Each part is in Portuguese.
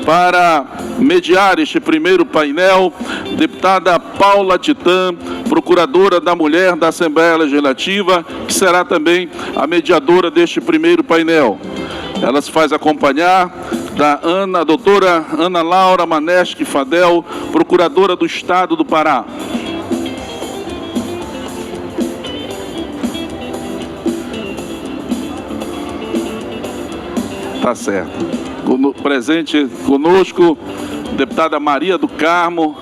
Para mediar este primeiro painel, deputada Paula Titã, procuradora da Mulher da Assembleia Legislativa, que será também a mediadora deste primeiro painel. Ela se faz acompanhar da doutora Ana Laura Maneschi Fadel, procuradora do Estado do Pará. Tá certo. Presente conosco, deputada Maria do Carmo,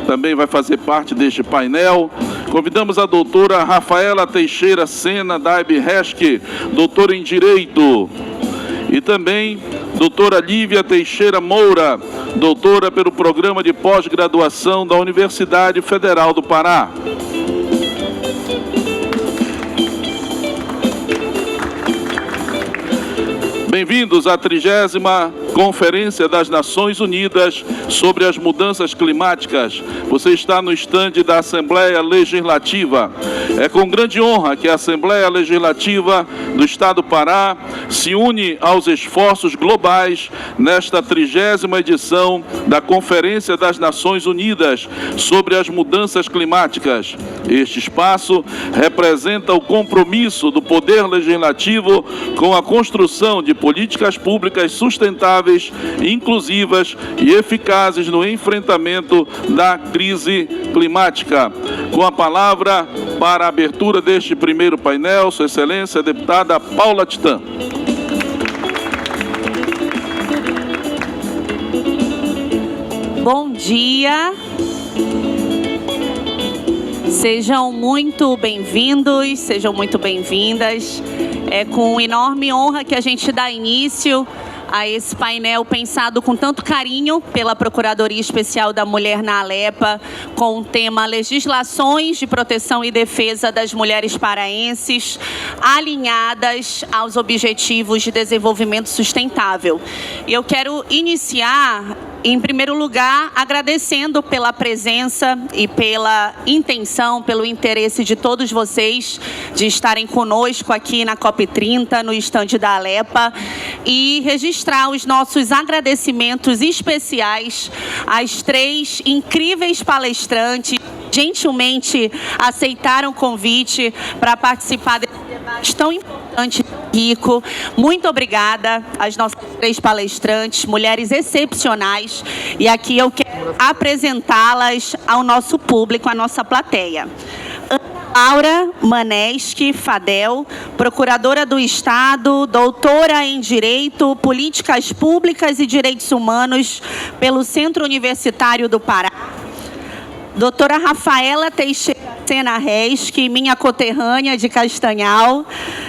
também vai fazer parte deste painel. Convidamos a doutora Rafaela Teixeira Sena, da IBRESC, doutora em Direito. E também doutora Lívia Teixeira Moura, doutora pelo Programa de Pós-Graduação da Universidade Federal do Pará. Bem-vindos à 30ª Conferência das Nações Unidas sobre as Mudanças Climáticas. Você está no estande da Assembleia Legislativa. É com grande honra que a Assembleia Legislativa do Estado do Pará se une aos esforços globais nesta 30ª edição da Conferência das Nações Unidas sobre as Mudanças Climáticas. Este espaço representa o compromisso do Poder Legislativo com a construção de políticas públicas sustentáveis, inclusivas e eficazes no enfrentamento da crise climática. Com a palavra para a abertura deste primeiro painel, Sua Excelência, a deputada Paula Titã. Bom dia. Sejam muito bem-vindos, sejam muito bem-vindas. É com enorme honra que a gente dá início a esse painel pensado com tanto carinho pela Procuradoria Especial da Mulher na Alepa, com o tema Legislações de Proteção e Defesa das Mulheres Paraenses, alinhadas aos Objetivos de Desenvolvimento Sustentável. E eu quero iniciar, em primeiro lugar, agradecendo pela presença e pela intenção, pelo interesse de todos vocês de estarem conosco aqui na COP30, no estande da Alepa, e registrar os nossos agradecimentos especiais às 3 incríveis palestrantes que gentilmente aceitaram o convite para participar desse debate tão importante e rico. Muito obrigada às nossas 3 palestrantes, mulheres excepcionais, e aqui eu quero apresentá-las ao nosso público, à nossa plateia. Laura Maneschi Fadel, procuradora do Estado, doutora em Direito, Políticas Públicas e Direitos Humanos pelo Centro Universitário do Pará. Doutora Rafaela Teixeira Sena Reschi, minha conterrânea de Castanhal,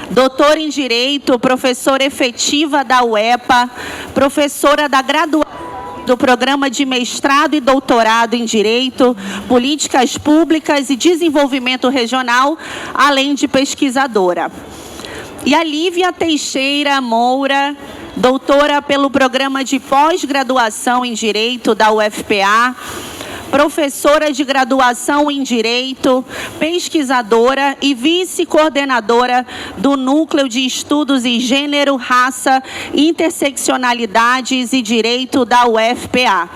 doutora em Direito, professora efetiva da UEPA, professora da graduação do Programa de Mestrado e Doutorado em Direito, Políticas Públicas e Desenvolvimento Regional, além de pesquisadora. E a Lívia Teixeira Moura, doutora pelo Programa de Pós-Graduação em Direito da UFPA, professora de graduação em Direito, pesquisadora e vice-coordenadora do Núcleo de Estudos em Gênero, Raça, Interseccionalidades e Direito da UFPA.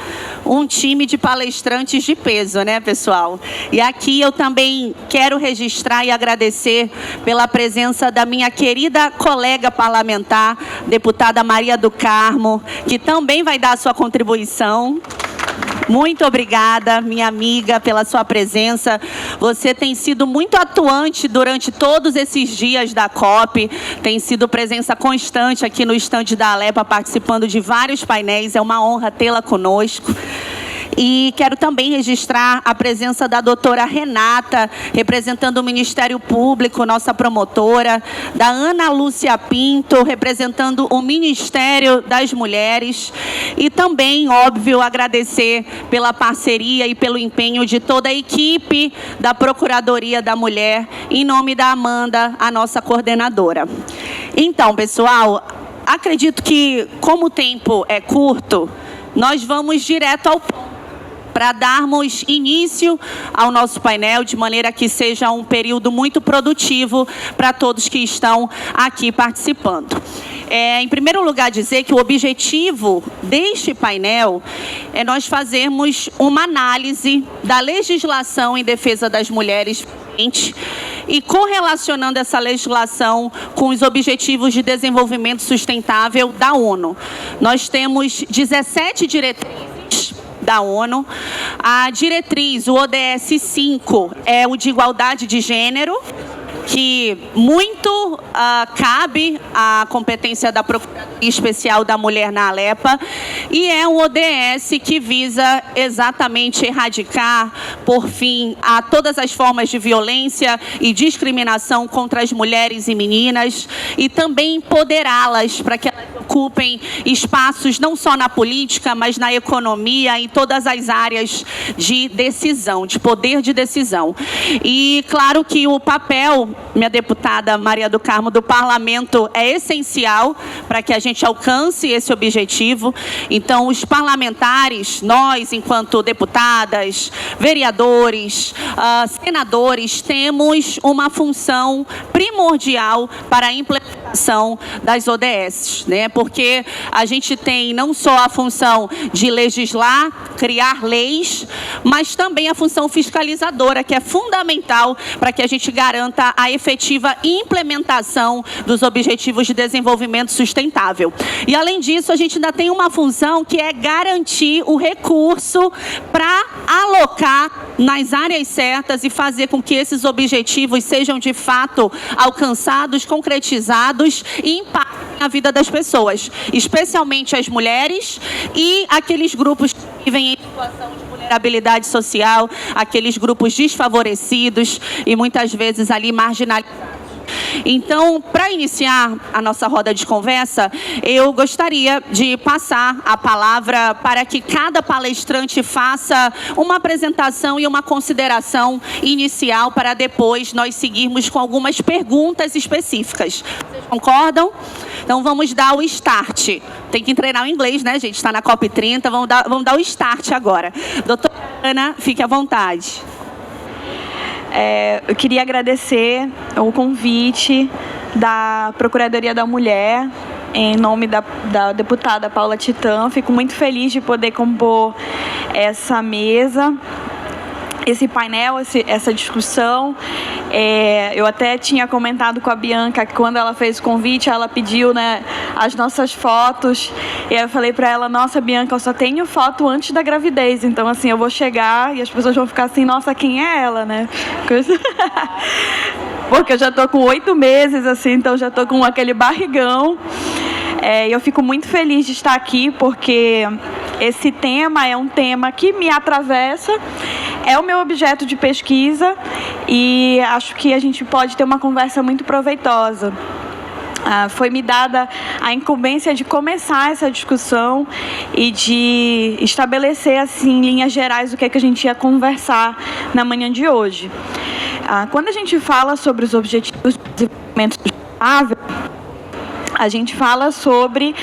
Um time de palestrantes de peso, né, pessoal? E aqui eu também quero registrar e agradecer pela presença da minha querida colega parlamentar, deputada Maria do Carmo, que também vai dar a sua contribuição. Muito obrigada, minha amiga, pela sua presença. Você tem sido muito atuante durante todos esses dias da COP, tem sido presença constante aqui no estande da Alepa, participando de vários painéis. É uma honra tê-la conosco. E quero também registrar a presença da doutora Renata, representando o Ministério Público, nossa promotora, da Ana Lúcia Pinto, representando o Ministério das Mulheres, e também, óbvio, agradecer pela parceria e pelo empenho de toda a equipe da Procuradoria da Mulher, em nome da Amanda, a nossa coordenadora. Então, pessoal, acredito que, como o tempo é curto, nós vamos direto ao ponto, para darmos início ao nosso painel, de maneira que seja um período muito produtivo para todos que estão aqui participando. Em primeiro lugar, dizer que o objetivo deste painel é nós fazermos uma análise da legislação em defesa das mulheres e correlacionando essa legislação com os Objetivos de Desenvolvimento Sustentável da ONU. Nós temos 17 diretrizes da ONU. A diretriz, o ODS 5, é o de igualdade de gênero, que muito cabe à competência da Procuradoria Especial da Mulher na Alepa, e é um ODS que visa exatamente erradicar, por fim, a todas as formas de violência e discriminação contra as mulheres e meninas, e também empoderá-las para que elas ocupem espaços não só na política, mas na economia e em todas as áreas de decisão, de poder de decisão. E claro que o papel, minha deputada Maria do Carmo, do Parlamento é essencial para que a gente alcance esse objetivo. Então, os parlamentares, nós, enquanto deputadas, vereadores, senadores, temos uma função primordial para a implementação das ODS, né? Porque a gente tem não só a função de legislar, criar leis, mas também a função fiscalizadora, que é fundamental para que a gente garanta a efetiva implementação dos Objetivos de Desenvolvimento Sustentável. E, além disso, a gente ainda tem uma função que é garantir o recurso para alocar nas áreas certas e fazer com que esses objetivos sejam, de fato, alcançados, concretizados e impactem a vida das pessoas, especialmente as mulheres e aqueles grupos que vivem em situação de vulnerabilidade social, aqueles grupos desfavorecidos e muitas vezes ali marginalizados. Então, para iniciar a nossa roda de conversa, eu gostaria de passar a palavra para que cada palestrante faça uma apresentação e uma consideração inicial para depois nós seguirmos com algumas perguntas específicas. Vocês concordam? Então, vamos dar o start. Tem que treinar o inglês, né, gente? Está na COP30, vamos dar o start agora. Doutora Ana, fique à vontade. Eu queria agradecer o convite da Procuradoria da Mulher, em nome da deputada Paula Titã. Fico muito feliz de poder compor essa mesa, esse painel, essa discussão. Eu até tinha comentado com a Bianca que quando ela fez o convite, ela pediu, né, as nossas fotos. E aí eu falei para ela, nossa, Bianca, eu só tenho foto antes da gravidez. Então, assim, eu vou chegar e as pessoas vão ficar assim, nossa, quem é ela, né? Porque eu já tô com 8 meses, assim, então já tô com aquele barrigão. Eu fico muito feliz de estar aqui, porque esse tema é um tema que me atravessa, é o meu objeto de pesquisa e acho que a gente pode ter uma conversa muito proveitosa. Foi-me dada a incumbência de começar essa discussão e de estabelecer, assim, em linhas gerais, o que é que a gente ia conversar na manhã de hoje. Quando a gente fala sobre os Objetivos de Desenvolvimento Sustentável, a gente fala sobre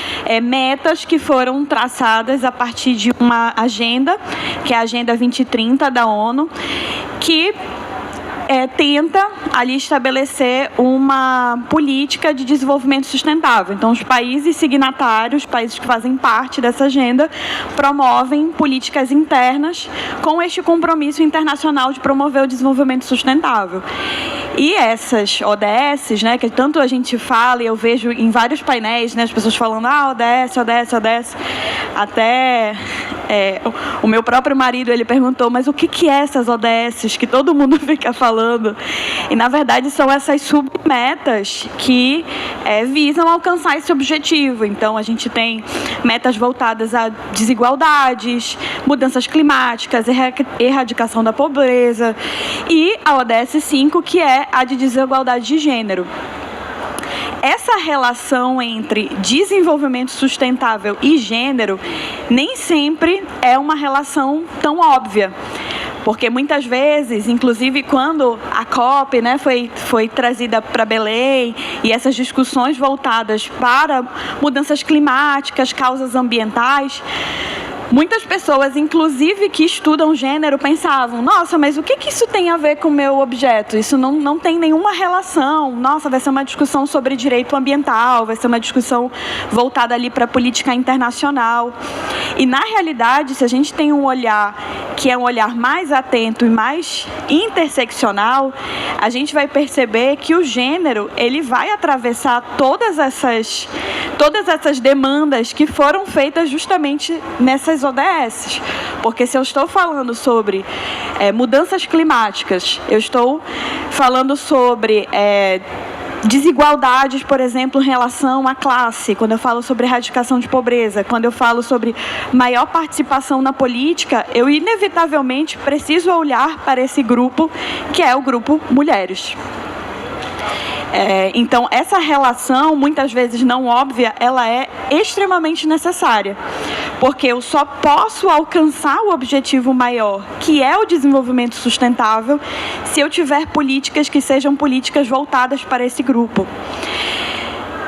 metas que foram traçadas a partir de uma agenda, que é a Agenda 2030 da ONU, que tenta ali estabelecer uma política de desenvolvimento sustentável. Então, os países signatários, os países que fazem parte dessa agenda, promovem políticas internas com este compromisso internacional de promover o desenvolvimento sustentável. E essas ODSs, né, que tanto a gente fala, e eu vejo em vários painéis, né, as pessoas falando, ODS, ODS, ODS, até o meu próprio marido, ele perguntou, mas o que é essas ODSs que todo mundo fica falando? E, na verdade, são essas submetas que visam alcançar esse objetivo. Então, a gente tem metas voltadas a desigualdades, mudanças climáticas, erradicação da pobreza, e a ODS 5, que é a de desigualdade de gênero. Essa relação entre desenvolvimento sustentável e gênero nem sempre é uma relação tão óbvia. Porque muitas vezes, inclusive quando a COP, né, foi trazida para Belém e essas discussões voltadas para mudanças climáticas, causas ambientais, muitas pessoas, inclusive que estudam gênero, pensavam, nossa, mas o que isso tem a ver com o meu objeto? Isso não tem nenhuma relação. Nossa, vai ser uma discussão sobre direito ambiental, vai ser uma discussão voltada ali para a política internacional. E, na realidade, se a gente tem um olhar que é um olhar mais atento e mais interseccional, a gente vai perceber que o gênero, ele vai atravessar todas essas demandas que foram feitas justamente nessas ODS. Porque se eu estou falando sobre mudanças climáticas, eu estou falando sobre desigualdades, por exemplo, em relação à classe, quando eu falo sobre erradicação de pobreza, quando eu falo sobre maior participação na política, eu inevitavelmente preciso olhar para esse grupo, que é o grupo mulheres. Então, essa relação, muitas vezes não óbvia, ela é extremamente necessária, porque eu só posso alcançar o objetivo maior, que é o desenvolvimento sustentável, se eu tiver políticas que sejam políticas voltadas para esse grupo.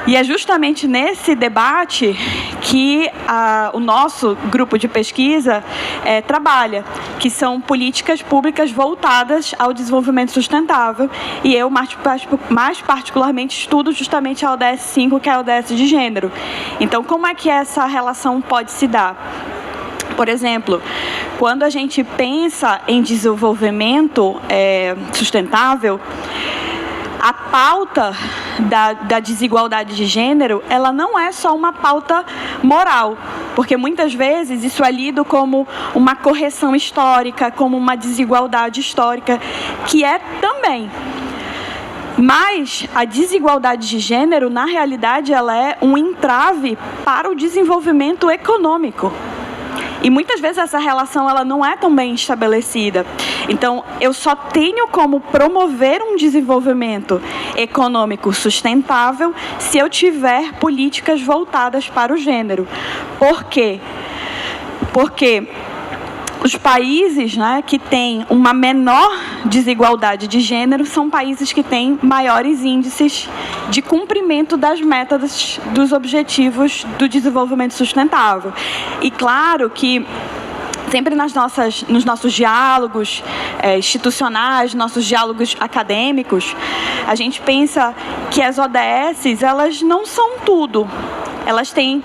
E é justamente nesse debate que o nosso grupo de pesquisa trabalha, que são políticas públicas voltadas ao desenvolvimento sustentável. E eu, mais particularmente, estudo justamente a ODS 5, que é a ODS de gênero. Então, como é que essa relação pode se dar? Por exemplo, quando a gente pensa em desenvolvimento sustentável, a pauta da desigualdade de gênero, ela não é só uma pauta moral, porque muitas vezes isso é lido como uma correção histórica, como uma desigualdade histórica, que é também. Mas a desigualdade de gênero, na realidade, ela é um entrave para o desenvolvimento econômico. E muitas vezes essa relação ela não é tão bem estabelecida. Então, eu só tenho como promover um desenvolvimento econômico sustentável se eu tiver políticas voltadas para o gênero. Por quê? Porque os países, que têm uma menor desigualdade de gênero são países que têm maiores índices de cumprimento das metas dos objetivos do desenvolvimento sustentável. E claro que sempre nos nossos diálogos institucionais, nossos diálogos acadêmicos, a gente pensa que as ODS, elas não são tudo. Elas têm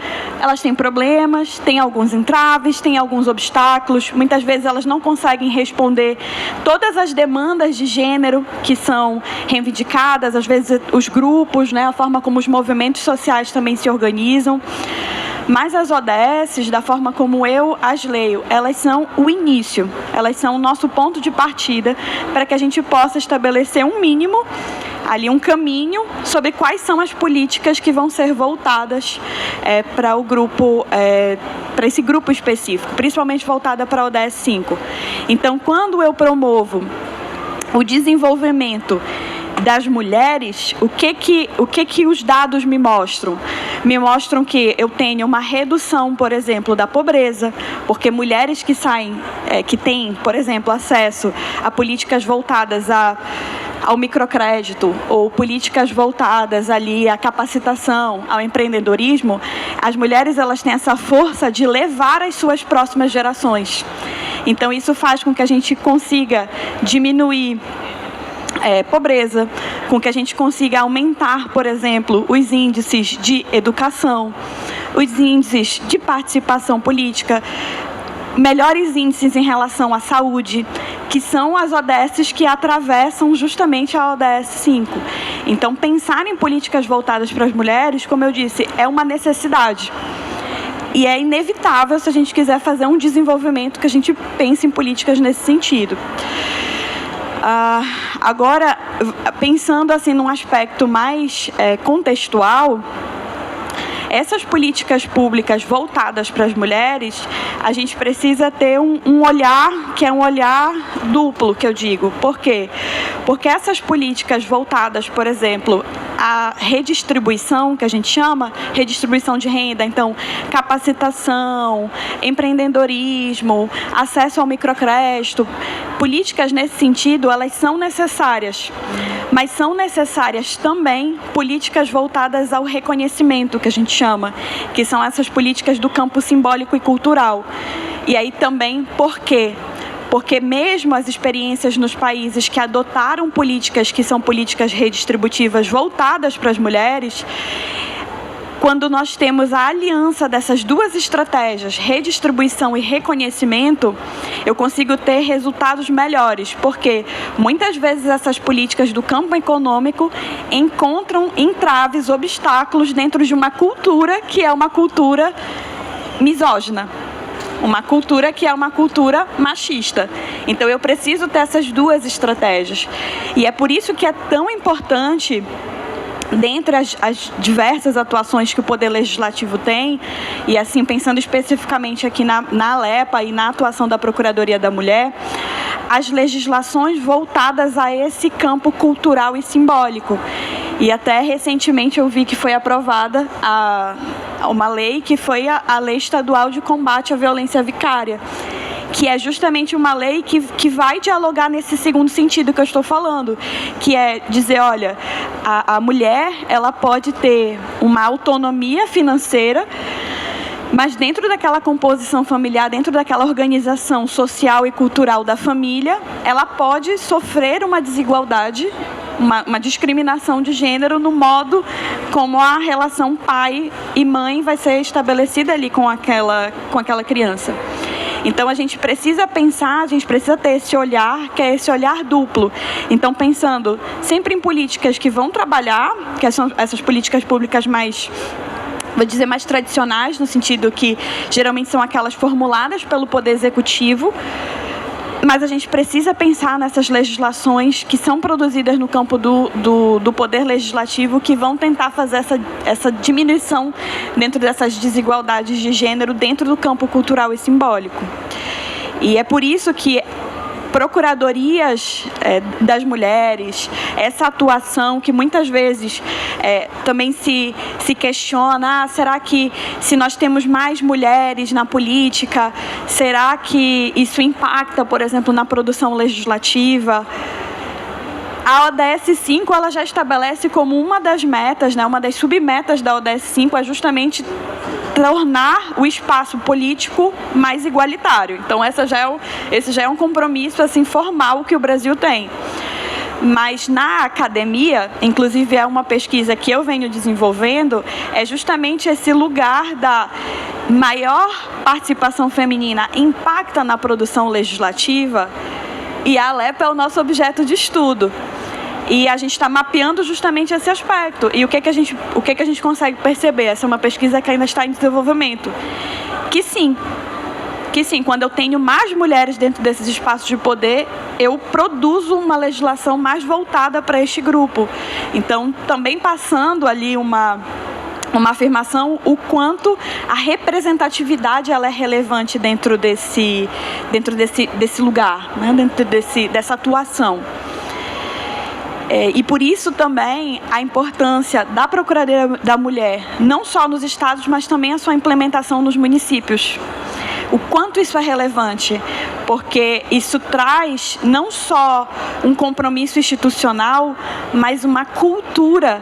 problemas, têm alguns entraves, têm alguns obstáculos. Muitas vezes elas não conseguem responder todas as demandas de gênero que são reivindicadas, às vezes os grupos, a forma como os movimentos sociais também se organizam. Mas as ODS, da forma como eu as leio, elas são o início, elas são o nosso ponto de partida para que a gente possa estabelecer um mínimo, ali um caminho sobre quais são as políticas que vão ser voltadas para o grupo, para esse grupo específico, principalmente voltada para a ODS 5. Então, quando eu promovo o desenvolvimento das mulheres, o que os dados me mostram? Me mostram que eu tenho uma redução, por exemplo, da pobreza, porque mulheres que têm, por exemplo, acesso a políticas voltadas ao microcrédito ou políticas voltadas ali à capacitação, ao empreendedorismo, as mulheres elas têm essa força de levar as suas próximas gerações. Então, isso faz com que a gente consiga diminuir pobreza, com que a gente consiga aumentar, por exemplo, os índices de educação, os índices de participação política, melhores índices em relação à saúde, que são as ODS que atravessam justamente a ODS 5. Então, pensar em políticas voltadas para as mulheres, como eu disse, é uma necessidade. E é inevitável se a gente quiser fazer um desenvolvimento que a gente pense em políticas nesse sentido. Agora, pensando assim num aspecto mais contextual, essas políticas públicas voltadas para as mulheres, a gente precisa ter um olhar que é um olhar duplo, que eu digo. Por quê? Porque essas políticas voltadas, por exemplo, à redistribuição, que a gente chama, redistribuição de renda, então, capacitação, empreendedorismo, acesso ao microcrédito, políticas nesse sentido, elas são necessárias, mas são necessárias também políticas voltadas ao reconhecimento, que a gente chama, que são essas políticas do campo simbólico e cultural. E aí também, por quê? Porque mesmo as experiências nos países que adotaram políticas que são políticas redistributivas voltadas para as mulheres, quando nós temos a aliança dessas duas estratégias, redistribuição e reconhecimento, eu consigo ter resultados melhores, porque muitas vezes essas políticas do campo econômico encontram entraves, obstáculos dentro de uma cultura que é uma cultura misógina. Uma cultura que é uma cultura machista. Então, eu preciso ter essas duas estratégias. E é por isso que é tão importante, dentre as diversas atuações que o Poder Legislativo tem, e assim, pensando especificamente aqui na ALEPA e na atuação da Procuradoria da Mulher, as legislações voltadas a esse campo cultural e simbólico. E até recentemente eu vi que foi aprovada uma lei que foi a Lei Estadual de Combate à Violência Vicária, que é justamente uma lei que vai dialogar nesse segundo sentido que eu estou falando, que é dizer, olha, a mulher ela pode ter uma autonomia financeira, mas dentro daquela composição familiar, dentro daquela organização social e cultural da família, ela pode sofrer uma desigualdade, uma discriminação de gênero no modo como a relação pai e mãe vai ser estabelecida ali com aquela criança. Então, a gente precisa pensar, a gente precisa ter esse olhar, que é esse olhar duplo. Então, pensando sempre em políticas que vão trabalhar, que são essas políticas públicas mais, vou dizer, mais tradicionais, no sentido que geralmente são aquelas formuladas pelo Poder Executivo, mas a gente precisa pensar nessas legislações que são produzidas no campo do Poder Legislativo, que vão tentar fazer essa diminuição dentro dessas desigualdades de gênero dentro do campo cultural e simbólico. E é por isso que procuradorias das mulheres, essa atuação que muitas vezes também se questiona, será que se nós temos mais mulheres na política, será que isso impacta, por exemplo, na produção legislativa? A ODS 5 ela já estabelece como uma das metas, uma das submetas da ODS 5 é justamente tornar o espaço político mais igualitário. Então, esse já é um compromisso assim, formal que o Brasil tem. Mas na academia, inclusive é uma pesquisa que eu venho desenvolvendo, é justamente esse lugar da maior participação feminina impacta na produção legislativa, e a ALEPA é o nosso objeto de estudo. E a gente está mapeando justamente esse aspecto. E o que a gente consegue perceber? Essa é uma pesquisa que ainda está em desenvolvimento. Que sim, quando eu tenho mais mulheres dentro desses espaços de poder, eu produzo uma legislação mais voltada para este grupo. Então, também passando ali uma afirmação, o quanto a representatividade ela é relevante dentro desse lugar, dentro dessa atuação. E por isso também a importância da Procuradoria da Mulher, não só nos estados, mas também a sua implementação nos municípios. O quanto isso é relevante, porque isso traz não só um compromisso institucional, mas uma cultura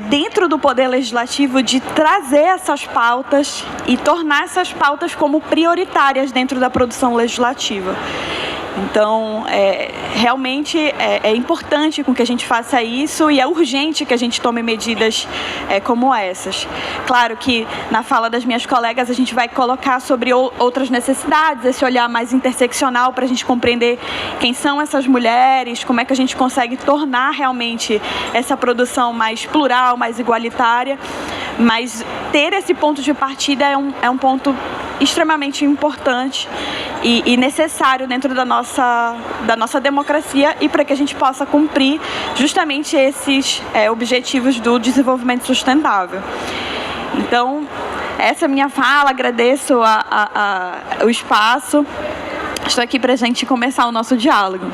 dentro do Poder Legislativo de trazer essas pautas e tornar essas pautas como prioritárias dentro da produção legislativa. Então, realmente é importante com que a gente faça isso e é urgente que a gente tome medidas como essas. Claro que na fala das minhas colegas a gente vai colocar sobre outras necessidades, esse olhar mais interseccional para a gente compreender quem são essas mulheres, como é que a gente consegue tornar realmente essa produção mais plural, mais igualitária, mas ter esse ponto de partida é um ponto extremamente importante e necessário dentro da nossa democracia e para que a gente possa cumprir justamente esses objetivos do desenvolvimento sustentável. Então, essa é a minha fala, agradeço o espaço, estou aqui para a gente começar o nosso diálogo.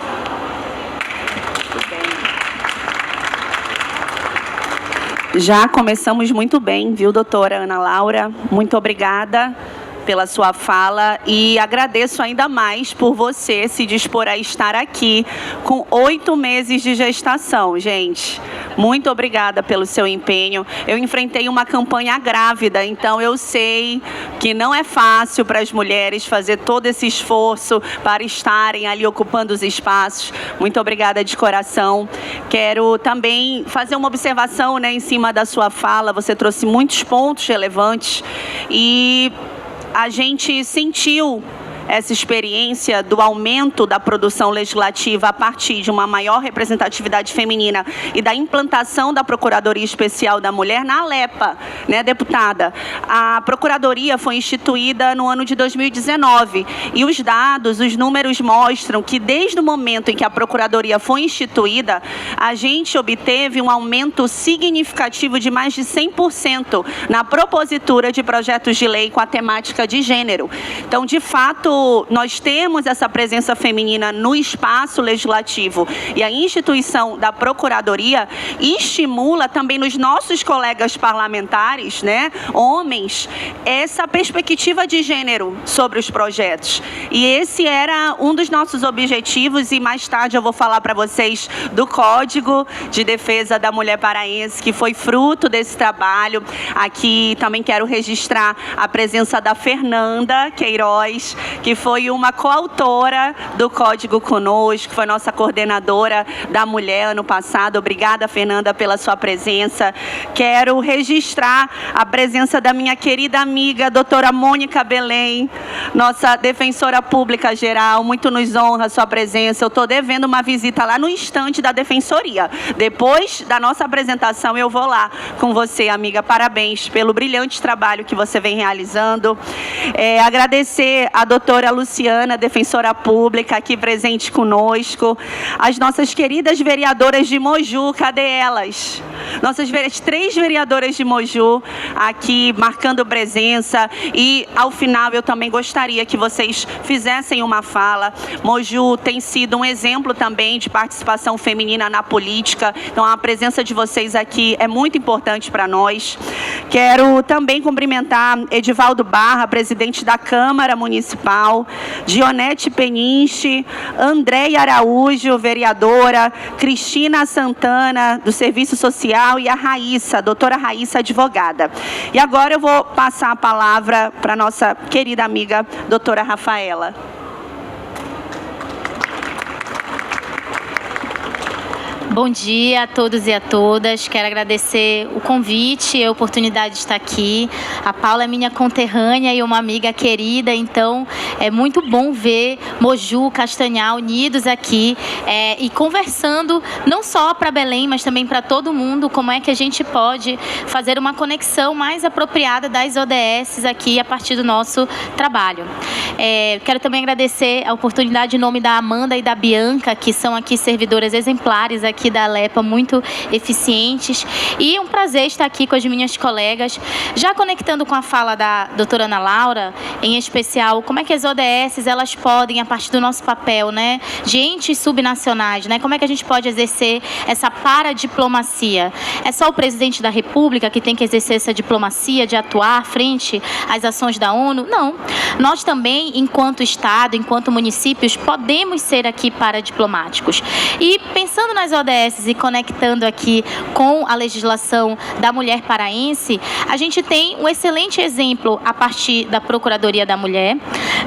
Já começamos muito bem, viu, doutora Ana Laura? Muito obrigada pela sua fala e agradeço ainda mais por você se dispor a estar aqui com 8 meses de gestação, gente. Muito obrigada pelo seu empenho. Eu enfrentei uma campanha grávida, então eu sei que não é fácil para as mulheres fazer todo esse esforço para estarem ali ocupando os espaços. Muito obrigada de coração. Quero também fazer uma observação, né, em cima da sua fala. Você trouxe muitos pontos relevantes e a gente sentiu essa experiência do aumento da produção legislativa a partir de uma maior representatividade feminina e da implantação da Procuradoria Especial da Mulher na Alepa, né, deputada? A Procuradoria foi instituída no ano de 2019 e os dados, os números mostram que desde o momento em que a Procuradoria foi instituída, a gente obteve um aumento significativo de mais de 100% na propositura de projetos de lei com a temática de gênero. Então, de fato, nós temos essa presença feminina no espaço legislativo e a instituição da Procuradoria estimula também nos nossos colegas parlamentares, né, homens, essa perspectiva de gênero sobre os projetos. E esse era um dos nossos objetivos e mais tarde eu vou falar para vocês do Código de Defesa da Mulher Paraense, que foi fruto desse trabalho. Aqui também quero registrar a presença da Fernanda Queiroz, que foi uma coautora do Código conosco, foi nossa coordenadora da mulher ano passado. Obrigada, Fernanda, pela sua presença. Quero registrar a presença da minha querida amiga, doutora Mônica Belém, nossa defensora pública geral. Muito nos honra a sua presença. Eu estou devendo uma visita lá no estande da Defensoria. Depois da nossa apresentação, eu vou lá com você, amiga. Parabéns pelo brilhante trabalho que você vem realizando. Agradecer a doutora Luciana, defensora pública, aqui presente conosco. As nossas queridas vereadoras de Moju, cadê elas? Nossas 3 vereadoras de Moju aqui marcando presença. E, ao final, eu também gostaria que vocês fizessem uma fala. Moju tem sido um exemplo também de participação feminina na política. Então, a presença de vocês aqui é muito importante para nós. Quero também cumprimentar Edivaldo Barra, presidente da Câmara Municipal, Dionete Peniche, Andréia Araújo, vereadora, Cristina Santana, do Serviço Social, e a Raíssa, a doutora Raíssa, advogada. E agora eu vou passar a palavra para a nossa querida amiga, doutora Rafaela. Bom dia a todos e a todas. Quero agradecer o convite e a oportunidade de estar aqui. A Paula é minha conterrânea e uma amiga querida, então é muito bom ver Moju, Castanhal unidos aqui e conversando não só para Belém, mas também para todo mundo, como é que a gente pode fazer uma conexão mais apropriada das ODS aqui a partir do nosso trabalho. Quero também agradecer a oportunidade em nome da Amanda e da Bianca, que são aqui servidoras exemplares aqui da Alepa, muito eficientes, e um prazer estar aqui com as minhas colegas, já conectando com a fala da doutora Ana Laura, em especial, como é que as ODS, elas podem, a partir do nosso papel, né, de entes subnacionais, né, como é que a gente pode exercer essa paradiplomacia? É só o presidente da República que tem que exercer essa diplomacia, de atuar frente às ações da ONU? Não. Nós também, enquanto Estado, enquanto municípios, podemos ser aqui paradiplomáticos. E pensando nas ODS e conectando aqui com a legislação da mulher paraense, a gente tem um excelente exemplo a partir da Procuradoria da Mulher,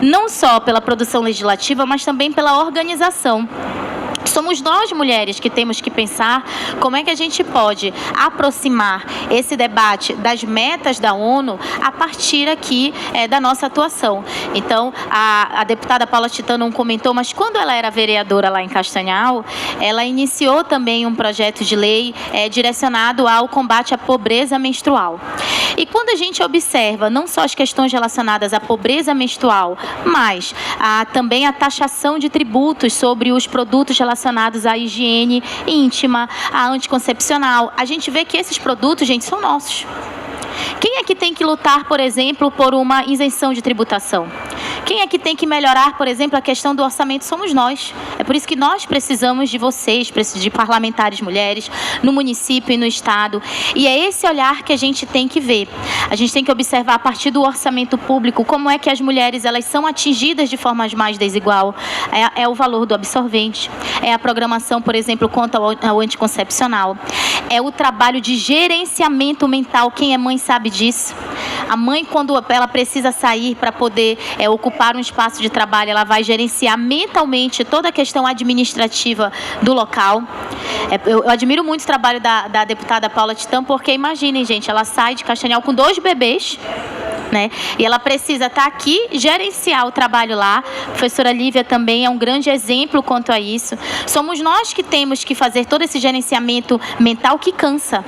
não só pela produção legislativa, mas também pela organização. Somos nós, mulheres, que temos que pensar como é que a gente pode aproximar esse debate das metas da ONU a partir aqui da nossa atuação. Então, a deputada Paula Titano comentou, mas quando ela era vereadora lá em Castanhal, ela iniciou também um projeto de lei direcionado ao combate à pobreza menstrual. E quando a gente observa não só as questões relacionadas à pobreza menstrual, mas também a taxação de tributos sobre os produtos relacionados à higiene íntima, à anticoncepcional, a gente vê que esses produtos, gente, são nossos. Quem é que tem que lutar, por exemplo, por uma isenção de tributação? Quem é que tem que melhorar, por exemplo, a questão do orçamento? Somos nós. É por isso que nós precisamos de vocês, de parlamentares mulheres, no município e no estado. E é esse olhar que a gente tem que ver. A gente tem que observar a partir do orçamento público como é que as mulheres elas são atingidas de forma mais desigual. É o valor do absorvente, é a programação, por exemplo, quanto ao anticoncepcional. É o trabalho de gerenciamento mental. Quem é mãe sabe disso. A mãe, quando ela precisa sair para poder ocupar um espaço de trabalho, ela vai gerenciar mentalmente toda a questão administrativa do local. Eu admiro muito o trabalho da deputada Paula Titã, porque imaginem, gente, ela sai de Castanhal com 2 bebês, né? E ela precisa estar aqui, gerenciar o trabalho lá. A professora Lívia também é um grande exemplo quanto a isso. Somos nós que temos que fazer todo esse gerenciamento mental que cansa.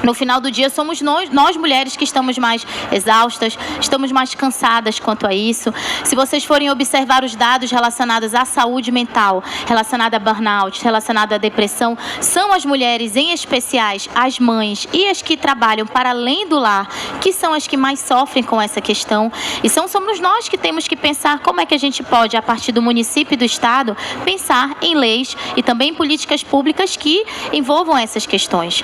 No final do dia, somos nós mulheres que estamos mais exaustas, estamos mais cansadas quanto a isso. Se vocês forem observar os dados relacionados à saúde mental, relacionada a burnout, relacionada à depressão, são as mulheres, em especiais as mães e as que trabalham para além do lar, que são as que mais sofrem com essa questão. E somos nós que temos que pensar como é que a gente pode, a partir do município e do estado, pensar em leis e também em políticas públicas que envolvam essas questões.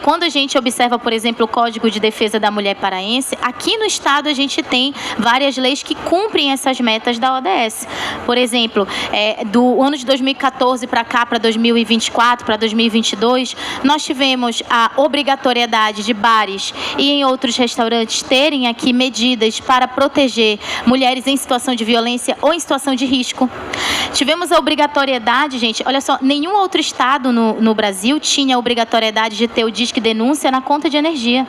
Quando a gente observa, por exemplo, o Código de Defesa da Mulher Paraense, aqui no estado a gente tem várias leis que cumprem essas metas da ODS. Por exemplo, do ano de 2014 para cá, para 2024, para 2022, nós tivemos a obrigatoriedade de bares e em outros restaurantes terem aqui medidas para proteger mulheres em situação de violência ou em situação de risco. Tivemos a obrigatoriedade, gente, olha só, nenhum outro estado no Brasil tinha a obrigatoriedade de ter o Disque Denúncia na conta de energia.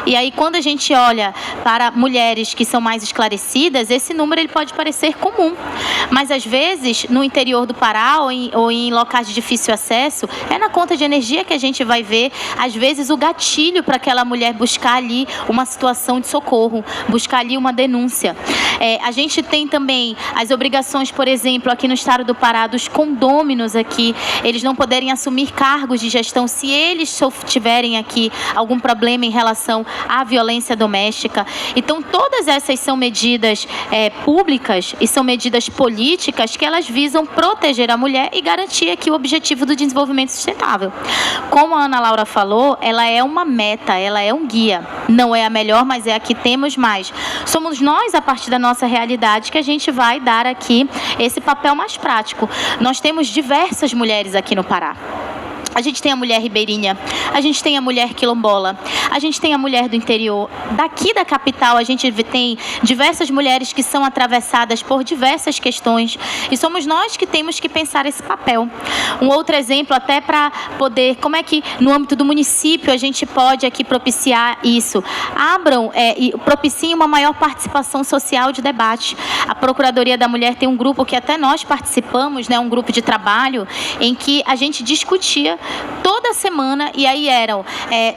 E aí, quando a gente olha para mulheres que são mais esclarecidas, esse número ele pode parecer comum. Mas, às vezes, no interior do Pará ou em locais de difícil acesso, é na conta de energia que a gente vai ver, às vezes, o gatilho para aquela mulher buscar ali uma situação de socorro, buscar ali uma denúncia. A gente tem também as obrigações, por exemplo, aqui no estado do Pará, dos condôminos aqui, eles não poderem assumir cargos de gestão se eles tiverem aqui algum problema em relação à violência doméstica. Então, todas essas são medidas públicas e são medidas políticas que elas visam proteger a mulher e garantir aqui o objetivo do desenvolvimento sustentável. Como a Ana Laura falou, ela é uma meta, ela é um guia. Não é a melhor, mas é a que temos mais. Somos nós, a partir da nossa realidade, que a gente vai dar aqui esse papel mais prático. Nós temos diversas mulheres aqui no Pará. A gente tem a mulher ribeirinha, a gente tem a mulher quilombola, a gente tem a mulher do interior. Daqui da capital, a gente tem diversas mulheres que são atravessadas por diversas questões. E somos nós que temos que pensar esse papel. Um outro exemplo, até para poder, como é que no âmbito do município a gente pode aqui propiciar isso? Abram e propiciem uma maior participação social de debate. A Procuradoria da Mulher tem um grupo que até nós participamos, né, um grupo de trabalho, em que a gente discutia toda semana, e aí eram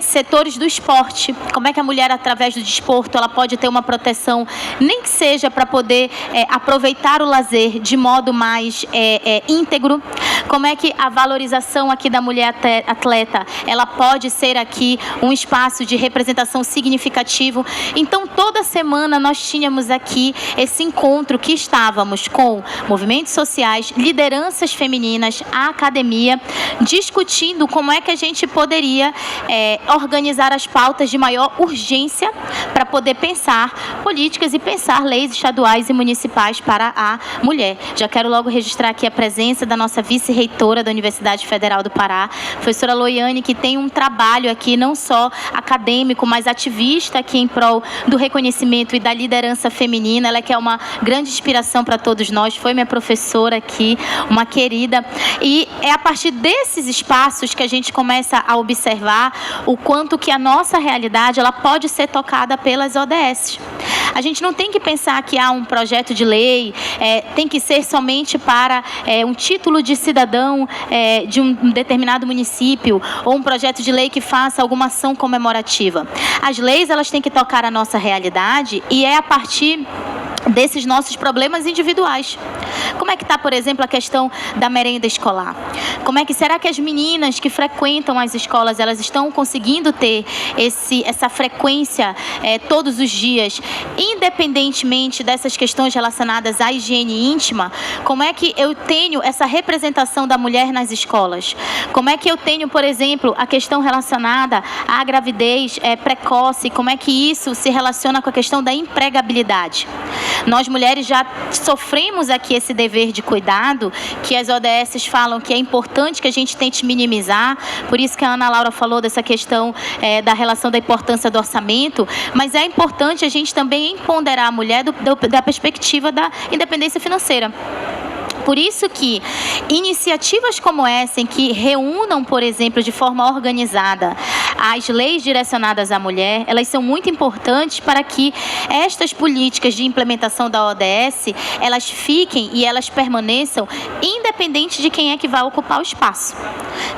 setores do esporte, como é que a mulher, através do desporto, ela pode ter uma proteção, nem que seja para poder aproveitar o lazer de modo mais íntegro, como é que a valorização aqui da mulher atleta, ela pode ser aqui um espaço de representação significativo. Então, toda semana nós tínhamos aqui esse encontro que estávamos com movimentos sociais, lideranças femininas, a academia, discutindo como é que a gente poderia organizar as pautas de maior urgência para poder pensar políticas e pensar leis estaduais e municipais para a mulher. Já quero logo registrar aqui a presença da nossa vice-reitora da Universidade Federal do Pará, professora Loiane, que tem um trabalho aqui não só acadêmico, mas ativista aqui em prol do reconhecimento e da liderança feminina. Ela que é uma grande inspiração para todos nós, foi minha professora aqui, uma querida. E é a partir desses espaços que a gente começa a observar o quanto que a nossa realidade ela pode ser tocada pelas ODS. A gente não tem que pensar que há um projeto de lei, tem que ser somente para um título de cidadão de um determinado município ou um projeto de lei que faça alguma ação comemorativa. As leis elas têm que tocar a nossa realidade e é a partir desses nossos problemas individuais. Como é que está, por exemplo, a questão da merenda escolar? Será que as meninas que frequentam as escolas, elas estão conseguindo ter essa frequência todos os dias, independentemente dessas questões relacionadas à higiene íntima? Como é que eu tenho essa representação da mulher nas escolas? Como é que eu tenho, por exemplo, a questão relacionada à gravidez precoce? Como é que isso se relaciona com a questão da empregabilidade? Nós mulheres já sofremos aqui esse dever de cuidado, que as ODSs falam que é importante que a gente tente minimizar, por isso que a Ana Laura falou dessa questão da relação da importância do orçamento, mas é importante a gente também empoderar a mulher da perspectiva da independência financeira. Por isso que iniciativas como essa, em que reúnam, por exemplo, de forma organizada as leis direcionadas à mulher, elas são muito importantes para que estas políticas de implementação da ODS, elas fiquem e elas permaneçam independente de quem é que vai ocupar o espaço.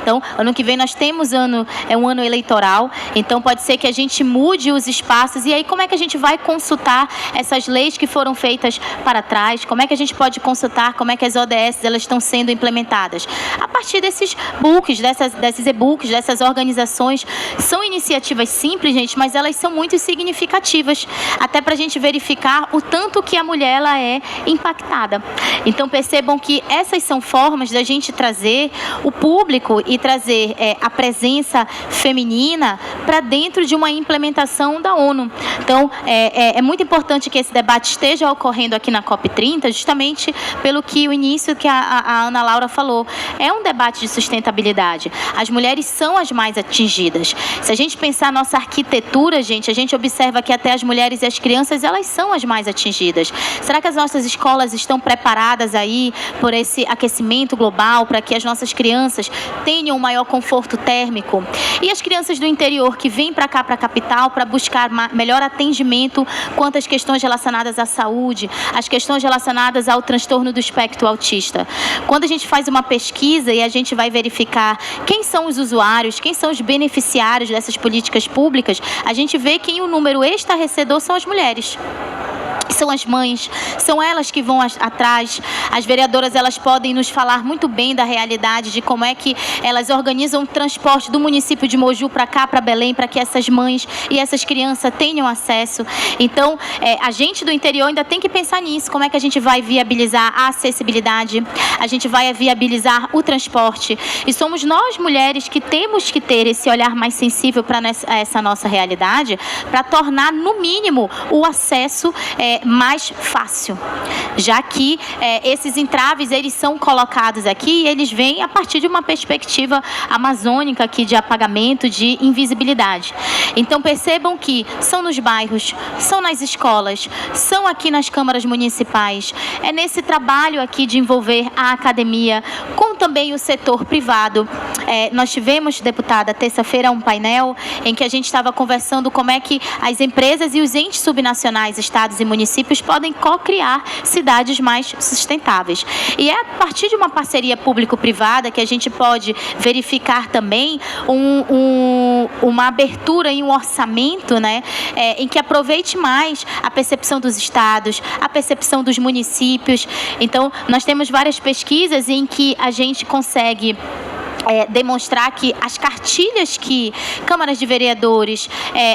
Então, ano que vem nós temos um ano eleitoral, então pode ser que a gente mude os espaços, e aí como é que a gente vai consultar essas leis que foram feitas para trás? Como é que a gente pode consultar como é que as ODS elas estão sendo implementadas? A partir desses books, desses e-books, dessas organizações. São iniciativas simples, gente, mas elas são muito significativas, até para a gente verificar o tanto que a mulher ela é impactada. Então percebam que essas são formas da gente trazer o público e trazer a presença feminina para dentro de uma implementação da ONU. Então é muito importante que esse debate esteja ocorrendo aqui na COP30, justamente pelo que o início que a Ana Laura falou. É um debate de sustentabilidade. As mulheres são as mais atingidas. Se a gente pensar a nossa arquitetura, gente, a gente observa que até as mulheres e as crianças, elas são as mais atingidas. Será que as nossas escolas estão preparadas aí por esse aquecimento global, para que as nossas crianças tenham um maior conforto térmico? E as crianças do interior que vêm para cá, para a capital, para buscar melhor atendimento quanto às questões relacionadas à saúde, as questões relacionadas ao transtorno do espectro autista. Quando a gente faz uma pesquisa e a gente vai verificar quem são os usuários, quem são os beneficiários dessas políticas públicas, a gente vê que o número estarrecedor são as mulheres. São as mães, são elas que vão atrás. As vereadoras, elas podem nos falar muito bem da realidade, de como é que elas organizam o transporte do município de Moju para cá, para Belém, para que essas mães e essas crianças tenham acesso. Então, a gente do interior ainda tem que pensar nisso, como é que a gente vai viabilizar a acessibilidade, a gente vai viabilizar o transporte. E somos nós, mulheres, que temos que ter esse olhar mais sensível para essa nossa realidade, para tornar, no mínimo, o acesso mais fácil, já que esses entraves eles são colocados aqui e eles vêm a partir de uma perspectiva amazônica aqui de apagamento, de invisibilidade. Então percebam que são nos bairros, são nas escolas, são aqui nas câmaras municipais, é nesse trabalho aqui de envolver a academia com também o setor privado. Nós tivemos, deputada, terça-feira um painel em que a gente estava conversando como é que as empresas e os entes subnacionais, estados e municípios podem co-criar cidades mais sustentáveis. E é a partir de uma parceria público-privada que a gente pode verificar também uma abertura em um orçamento, né, em que aproveite mais a percepção dos estados, a percepção dos municípios. Então, nós temos várias pesquisas em que a gente consegue demonstrar que as cartilhas que câmaras de vereadores,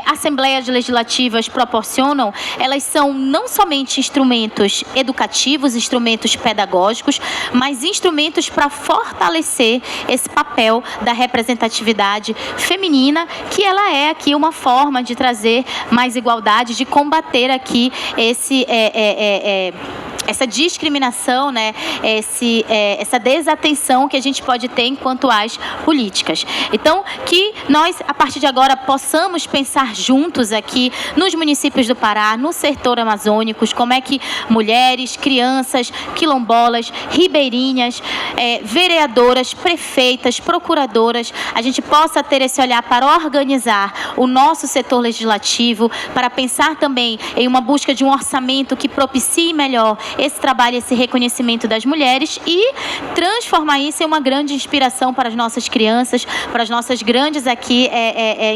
assembleias legislativas proporcionam, elas são não somente instrumentos educativos, instrumentos pedagógicos, mas instrumentos para fortalecer esse papel da representatividade feminina, que ela é aqui uma forma de trazer mais igualdade, de combater aqui essa discriminação, né? Essa desatenção que a gente pode ter enquanto às políticas. Então, que nós, a partir de agora, possamos pensar juntos aqui nos municípios do Pará, no setor amazônico, como é que mulheres, crianças, quilombolas, ribeirinhas, vereadoras, prefeitas, procuradoras, a gente possa ter esse olhar para organizar o nosso setor legislativo, para pensar também em uma busca de um orçamento que propicie melhor esse trabalho, esse reconhecimento das mulheres e transformar isso em uma grande inspiração para as nossas crianças, para as nossas grandes aqui,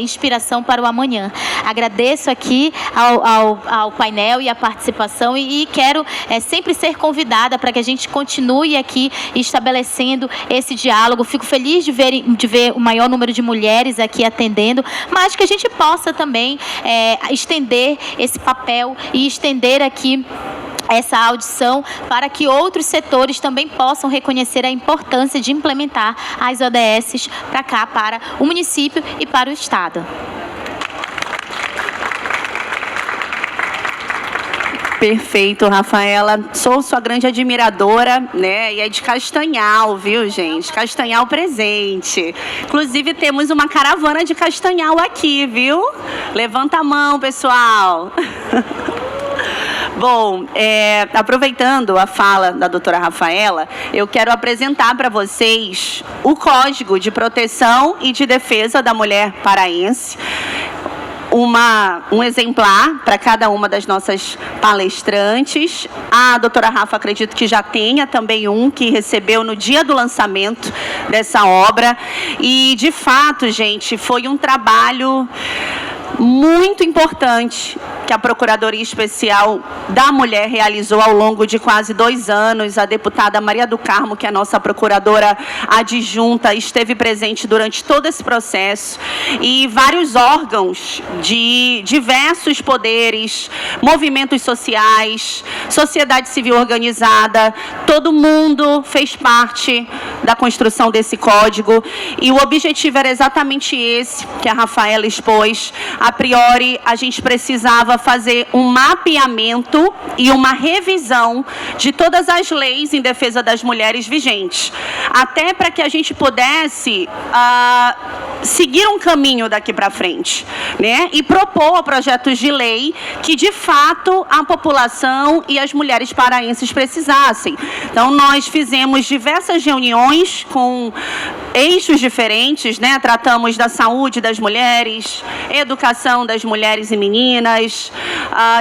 inspiração para o amanhã. Agradeço aqui ao painel e à participação e quero sempre ser convidada para que a gente continue aqui estabelecendo esse diálogo. Fico feliz de ver o maior número de mulheres aqui atendendo, mas que a gente possa também estender esse papel e estender aqui essa audição para que outros setores também possam reconhecer a importância de implementar as ODS para cá, para o município e para o Estado. Perfeito, Rafaela. Sou sua grande admiradora, né? E é de Castanhal, viu, gente? Castanhal presente. Inclusive, temos uma caravana de Castanhal aqui, viu? Levanta a mão, pessoal. Bom, aproveitando a fala da doutora Rafaela, eu quero apresentar para vocês o Código de Proteção e de Defesa da Mulher Paraense. Um exemplar para cada uma das nossas palestrantes. A doutora Rafa, acredito que já tenha também um que recebeu no dia do lançamento dessa obra. E, de fato, gente, foi um trabalho muito importante que a Procuradoria Especial da Mulher realizou ao longo de quase 2 anos. A deputada Maria do Carmo, que é a nossa procuradora adjunta, esteve presente durante todo esse processo. E vários órgãos de diversos poderes, movimentos sociais, sociedade civil organizada, todo mundo fez parte da construção desse código. E o objetivo era exatamente esse que a Rafaela expôs. A priori, a gente precisava fazer um mapeamento e uma revisão de todas as leis em defesa das mulheres vigentes, até para que a gente pudesse seguir um caminho daqui para frente, né? E propor projetos de lei que, de fato, a população e as mulheres paraenses precisassem. Então, nós fizemos diversas reuniões com eixos diferentes, né? Tratamos da saúde das mulheres, educação das mulheres e meninas,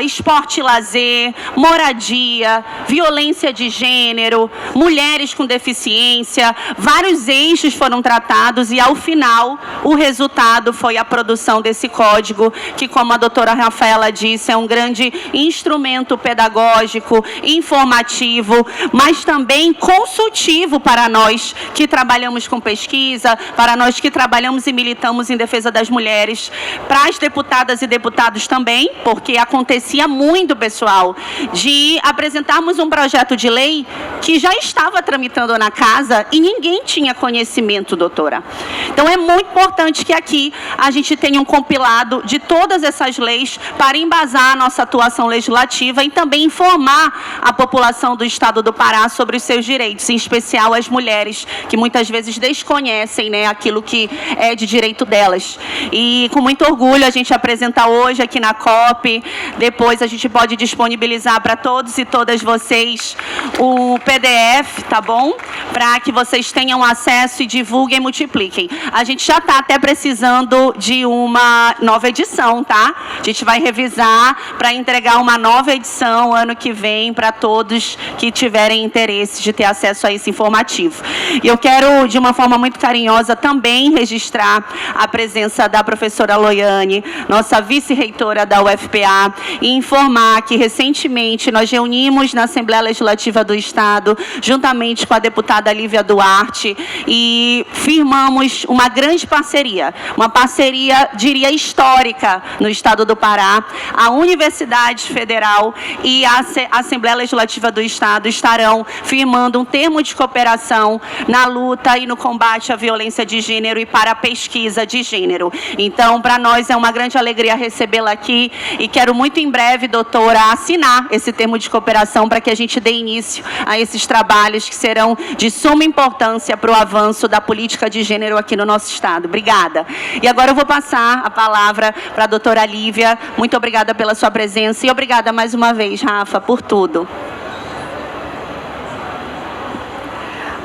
esporte e lazer, moradia, violência de gênero, mulheres com deficiência. Vários eixos foram tratados e, ao final, o resultado foi a produção desse código, que, como a doutora Rafaela disse, é um grande instrumento pedagógico, informativo, mas também consultivo para nós que trabalhamos com pesquisa, para nós que trabalhamos e militamos em defesa das mulheres, para as deputadas e deputados também, porque acontecia muito, pessoal, de apresentarmos um projeto de lei que já estava tramitando na casa e ninguém tinha conhecimento, doutora. Então, é muito importante que aqui a gente tenha um compilado de todas essas leis para embasar a nossa atuação legislativa e também informar a população do Estado do Pará sobre os seus direitos, em especial as mulheres, que muitas vezes desconhecem, né, aquilo que é de direito delas. E, com muito orgulho, a gente apresenta hoje aqui na COP. Depois a gente pode disponibilizar para todos e todas vocês o PDF, tá bom? Para que vocês tenham acesso e divulguem e multipliquem. A gente já está até precisando de uma nova edição, tá? A gente vai revisar para entregar uma nova edição ano que vem para todos que tiverem interesse de ter acesso a esse informativo. E eu quero, de uma forma muito carinhosa, também registrar a presença da professora Loiane, nossa vice-reitora da UFPA, e informar que, recentemente, nós reunimos na Assembleia Legislativa do Estado, juntamente com a deputada Lívia Duarte, e firmamos uma grande parceria, uma parceria, diria, histórica no Estado do Pará. A Universidade Federal e a Assembleia Legislativa do Estado estarão firmando um termo de cooperação na luta e no combate à violência de gênero e para a pesquisa de gênero. Então, para nós é uma grande alegria recebê-la aqui e quero muito em breve, doutora, assinar esse termo de cooperação para que a gente dê início a esses trabalhos que serão de suma importância para o avanço da política de gênero aqui no nosso Estado. Obrigada. E agora eu vou passar a palavra para a doutora Lívia. Muito obrigada pela sua presença e obrigada mais uma vez, Rafa, por tudo.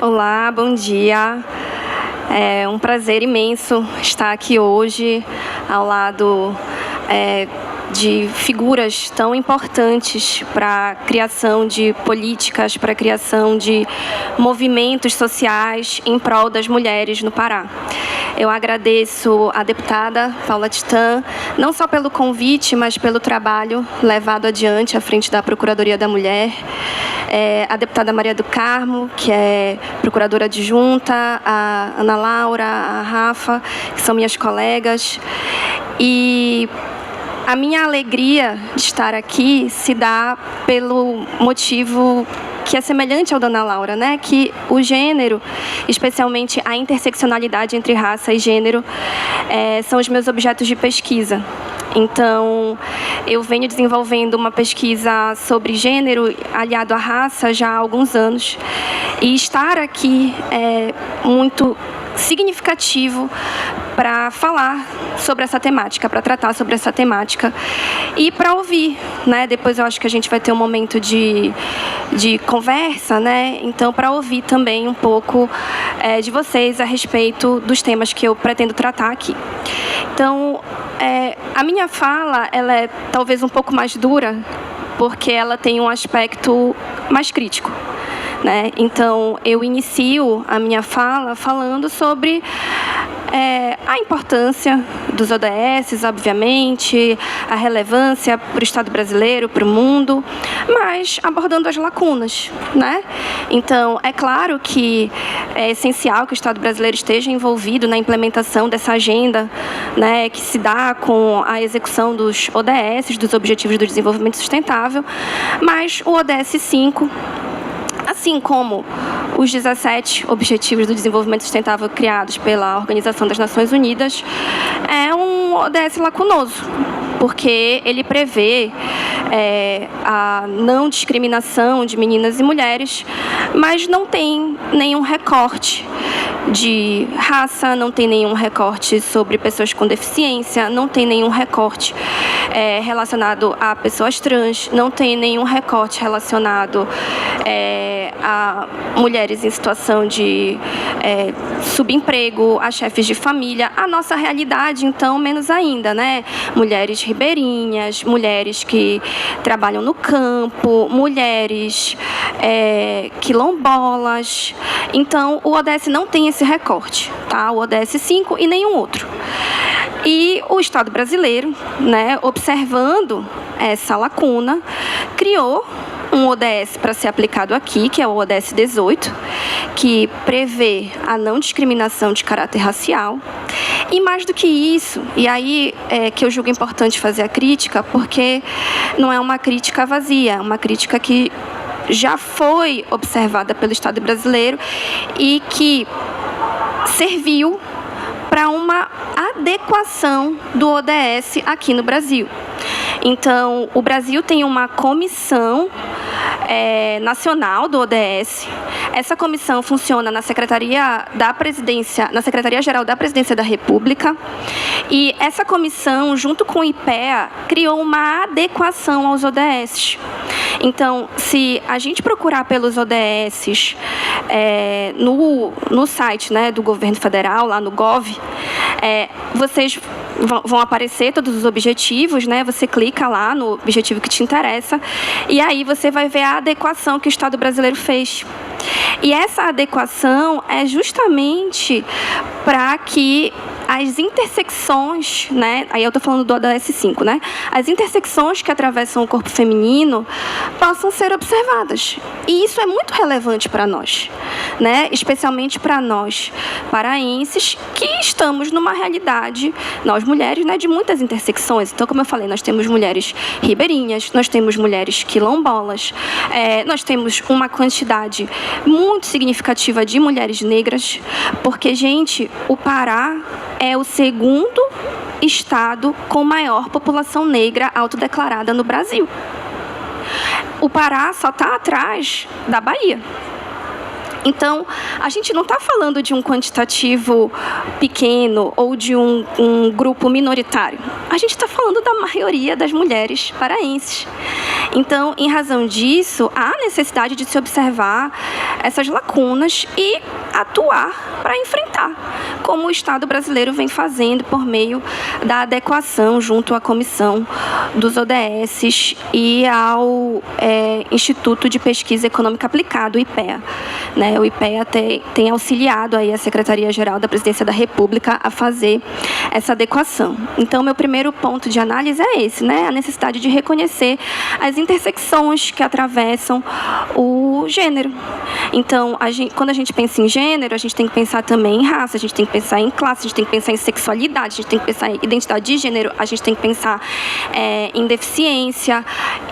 Olá, bom dia. É um prazer imenso estar aqui hoje ao lado de figuras tão importantes para a criação de políticas, para a criação de movimentos sociais em prol das mulheres no Pará. Eu agradeço à deputada Paula Titã, não só pelo convite, mas pelo trabalho levado adiante à frente da Procuradoria da Mulher, a deputada Maria do Carmo, que é procuradora adjunta, a Ana Laura, a Rafa, que são minhas colegas. E a minha alegria de estar aqui se dá pelo motivo que é semelhante ao da Ana Laura, né? Que o gênero, especialmente a interseccionalidade entre raça e gênero, são os meus objetos de pesquisa. Então, eu venho desenvolvendo uma pesquisa sobre gênero aliado à raça já há alguns anos. E estar aqui é muito significativo para falar sobre essa temática, para tratar sobre essa temática e para ouvir, né? Depois eu acho que a gente vai ter um momento de conversa, né? Então, para ouvir também um pouco de vocês a respeito dos temas que eu pretendo tratar aqui. Então, a minha fala, ela é talvez um pouco mais dura, porque ela tem um aspecto mais crítico, né? Então, eu inicio a minha fala falando sobre a importância dos ODS, obviamente, a relevância para o Estado brasileiro, para o mundo, mas abordando as lacunas, né? Então, é claro que é essencial que o Estado brasileiro esteja envolvido na implementação dessa agenda, né, que se dá com a execução dos ODS, dos Objetivos do Desenvolvimento Sustentável, mas o ODS 5, assim como os 17 Objetivos do Desenvolvimento Sustentável criados pela Organização das Nações Unidas, é um ODS lacunoso, porque ele prevê a não discriminação de meninas e mulheres, mas não tem nenhum recorte de raça, não tem nenhum recorte sobre pessoas com deficiência, não tem nenhum recorte relacionado a pessoas trans, não tem nenhum recorte relacionado a mulheres em situação de subemprego, a chefes de família. A nossa realidade, então, menos ainda, né? Mulheres ribeirinhas, mulheres que trabalham no campo, mulheres quilombolas. Então, o ODS não tem esse recorte, tá? O ODS 5 e nenhum outro. E o Estado brasileiro, né, observando essa lacuna, criou um ODS para ser aplicado aqui, que é o ODS 18, que prevê a não discriminação de caráter racial. E mais do que isso, e aí é que eu julgo importante fazer a crítica, porque não é uma crítica vazia, é uma crítica que já foi observada pelo Estado brasileiro e que serviu para uma adequação do ODS aqui no Brasil. Então, o Brasil tem uma comissão nacional do ODS. Essa comissão funciona na Secretaria da Presidência, na Secretaria-Geral da Presidência da República. E essa comissão, junto com o IPEA, criou uma adequação aos ODS. Então, se a gente procurar pelos ODS no site, né, do governo federal, lá no Gov, vocês vão aparecer todos os objetivos, né? Você clica lá no objetivo que te interessa e aí você vai ver a adequação que o Estado brasileiro fez. E essa adequação é justamente para que as intersecções, né? Aí eu estou falando do ODS 5, né? As intersecções que atravessam o corpo feminino possam ser observadas. E isso é muito relevante para nós, né? Especialmente para nós paraenses que estamos numa realidade, nós mulheres, né, de muitas intersecções. Então, como eu falei, nós temos mulheres ribeirinhas, nós temos mulheres quilombolas, nós temos uma quantidade muito significativa de mulheres negras, porque, gente, o Pará é o segundo estado com maior população negra autodeclarada no Brasil. O Pará só está atrás da Bahia. Então, a gente não está falando de um quantitativo pequeno ou de um grupo minoritário. A gente está falando da maioria das mulheres paraenses. Então, em razão disso, há necessidade de se observar essas lacunas e atuar para enfrentar. como o Estado brasileiro vem fazendo por meio da adequação junto à Comissão dos ODS e ao Instituto de Pesquisa Econômica Aplicada, o IPEA. Né? O IPEA tem auxiliado aí a Secretaria-Geral da Presidência da República a fazer essa adequação. Então, meu primeiro ponto de análise é esse, né? A necessidade de reconhecer as intersecções que atravessam o gênero. Então, quando a gente pensa em gênero, a gente tem que pensar também em raça, a gente tem que pensar em classe, a gente tem que pensar em sexualidade, a gente tem que pensar em identidade de gênero, a gente tem que pensar em deficiência,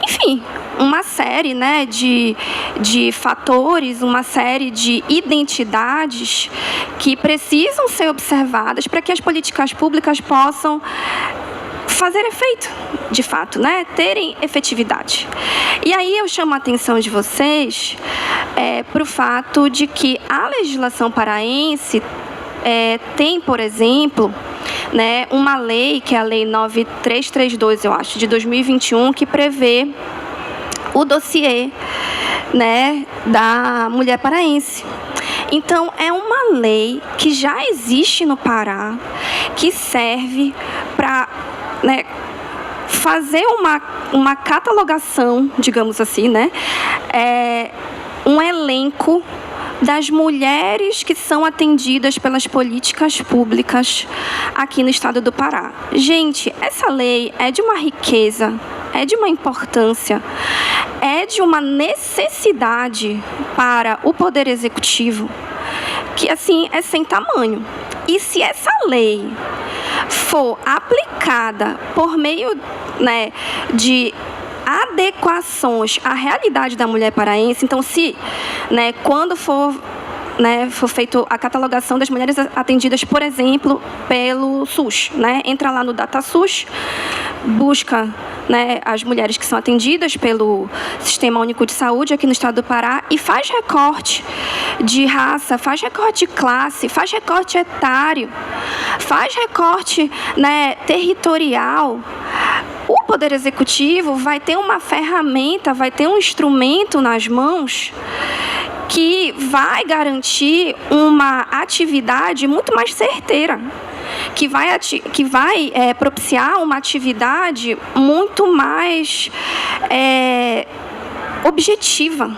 enfim, uma série, né, de fatores, uma série de identidades que precisam ser observadas para que as políticas públicas possam fazer efeito, de fato, né? Terem efetividade. E aí eu chamo a atenção de vocês para o fato de que a legislação paraense tem, por exemplo, né, uma lei, que é a Lei 9332, eu acho, de 2021, que prevê o dossiê, né, da mulher paraense. Então, é uma lei que já existe no Pará, que serve para, né, fazer uma catalogação, digamos assim, né, um elenco das mulheres que são atendidas pelas políticas públicas aqui no estado do Pará. Gente, essa lei é de uma riqueza, é de uma importância, é de uma necessidade para o Poder Executivo que, assim, é sem tamanho. E se essa lei for aplicada por meio, né, de adequações à realidade da mulher paraense, então se, né, quando for feita a catalogação das mulheres atendidas, por exemplo, pelo SUS, né, entra lá no DataSUS, busca, né, as mulheres que são atendidas pelo Sistema Único de Saúde aqui no estado do Pará e faz recorte de raça, faz recorte de classe, faz recorte etário, faz recorte, né, territorial. O Poder Executivo vai ter uma ferramenta, vai ter um instrumento nas mãos que vai garantir uma atividade muito mais certeira, que vai propiciar uma atividade muito mais objetiva,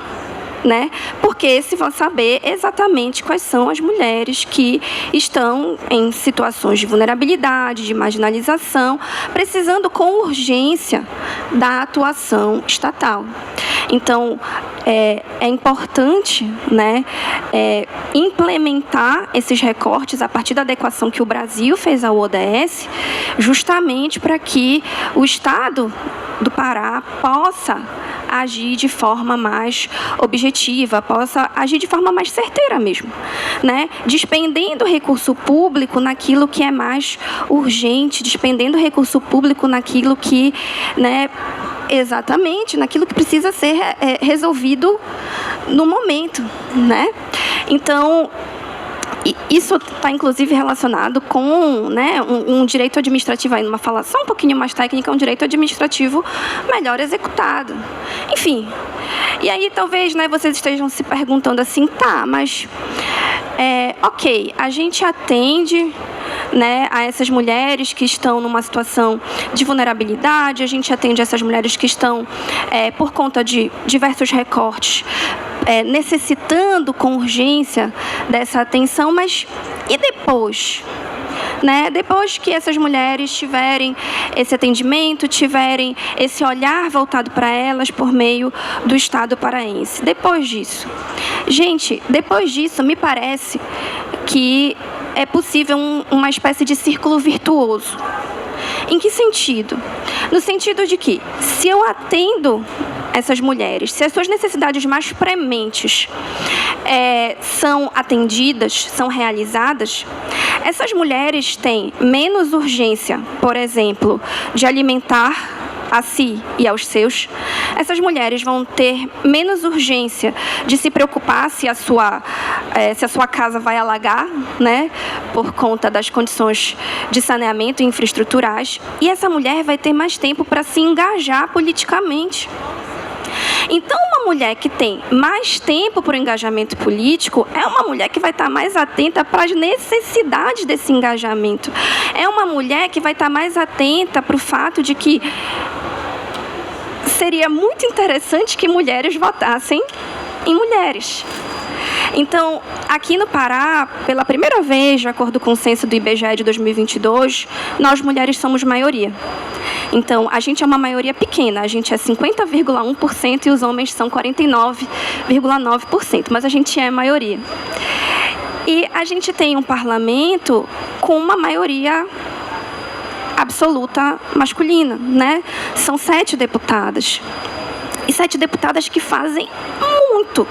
né? Porque se vão saber exatamente quais são as mulheres que estão em situações de vulnerabilidade, de marginalização, precisando com urgência da atuação estatal. Então, é importante, né, implementar esses recortes a partir da adequação que o Brasil fez ao ODS, justamente para que o Estado do Pará possa agir de forma mais objetiva, possa agir de forma mais certeira mesmo, né? Despendendo recurso público naquilo que é mais urgente, despendendo recurso público naquilo que, né, exatamente, naquilo que precisa ser resolvido no momento, né? Então, isso está, inclusive, relacionado com, né, um direito administrativo, aí numa fala só um pouquinho mais técnica, um direito administrativo melhor executado. Enfim, e aí talvez, né, vocês estejam se perguntando assim, tá, mas, ok, a gente atende, né, a essas mulheres que estão numa situação de vulnerabilidade, a gente atende essas mulheres que estão, por conta de diversos recortes, necessitando com urgência dessa atenção, mas e depois? Né? Depois que essas mulheres tiverem esse atendimento, tiverem esse olhar voltado para elas por meio do Estado paraense. Depois disso, gente, depois disso, me parece que é possível uma espécie de círculo virtuoso. Em que sentido? No sentido de que, se eu atendo essas mulheres, se as suas necessidades mais prementes são atendidas, são realizadas, essas mulheres têm menos urgência, por exemplo, de alimentar a si e aos seus. Essas mulheres vão ter menos urgência de se preocupar se a sua casa vai alagar, né, por conta das condições de saneamento e infraestruturais. E essa mulher vai ter mais tempo para se engajar politicamente. Então, uma mulher que tem mais tempo para o engajamento político é uma mulher que vai estar mais atenta para as necessidades desse engajamento. É uma mulher que vai estar mais atenta para o fato de que seria muito interessante que mulheres votassem em mulheres. Então, aqui no Pará, pela primeira vez, de acordo com o censo do IBGE de 2022, nós mulheres somos maioria. Então, a gente é uma maioria pequena, a gente é 50,1% e os homens são 49,9%, mas a gente é maioria. E a gente tem um parlamento com uma maioria absoluta masculina, né? São 7 deputadas. E 7 deputadas que fazem muito,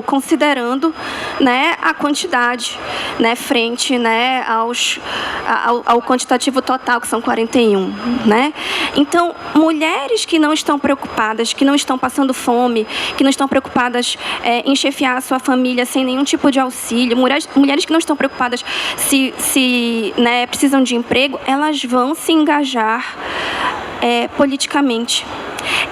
considerando, né, a quantidade, né, frente, né, ao quantitativo total, que são 41, né? Então, mulheres que não estão preocupadas, que não estão passando fome, que não estão preocupadas em chefiar a sua família sem nenhum tipo de auxílio, mulheres que não estão preocupadas se né, precisam de emprego, elas vão se engajar politicamente.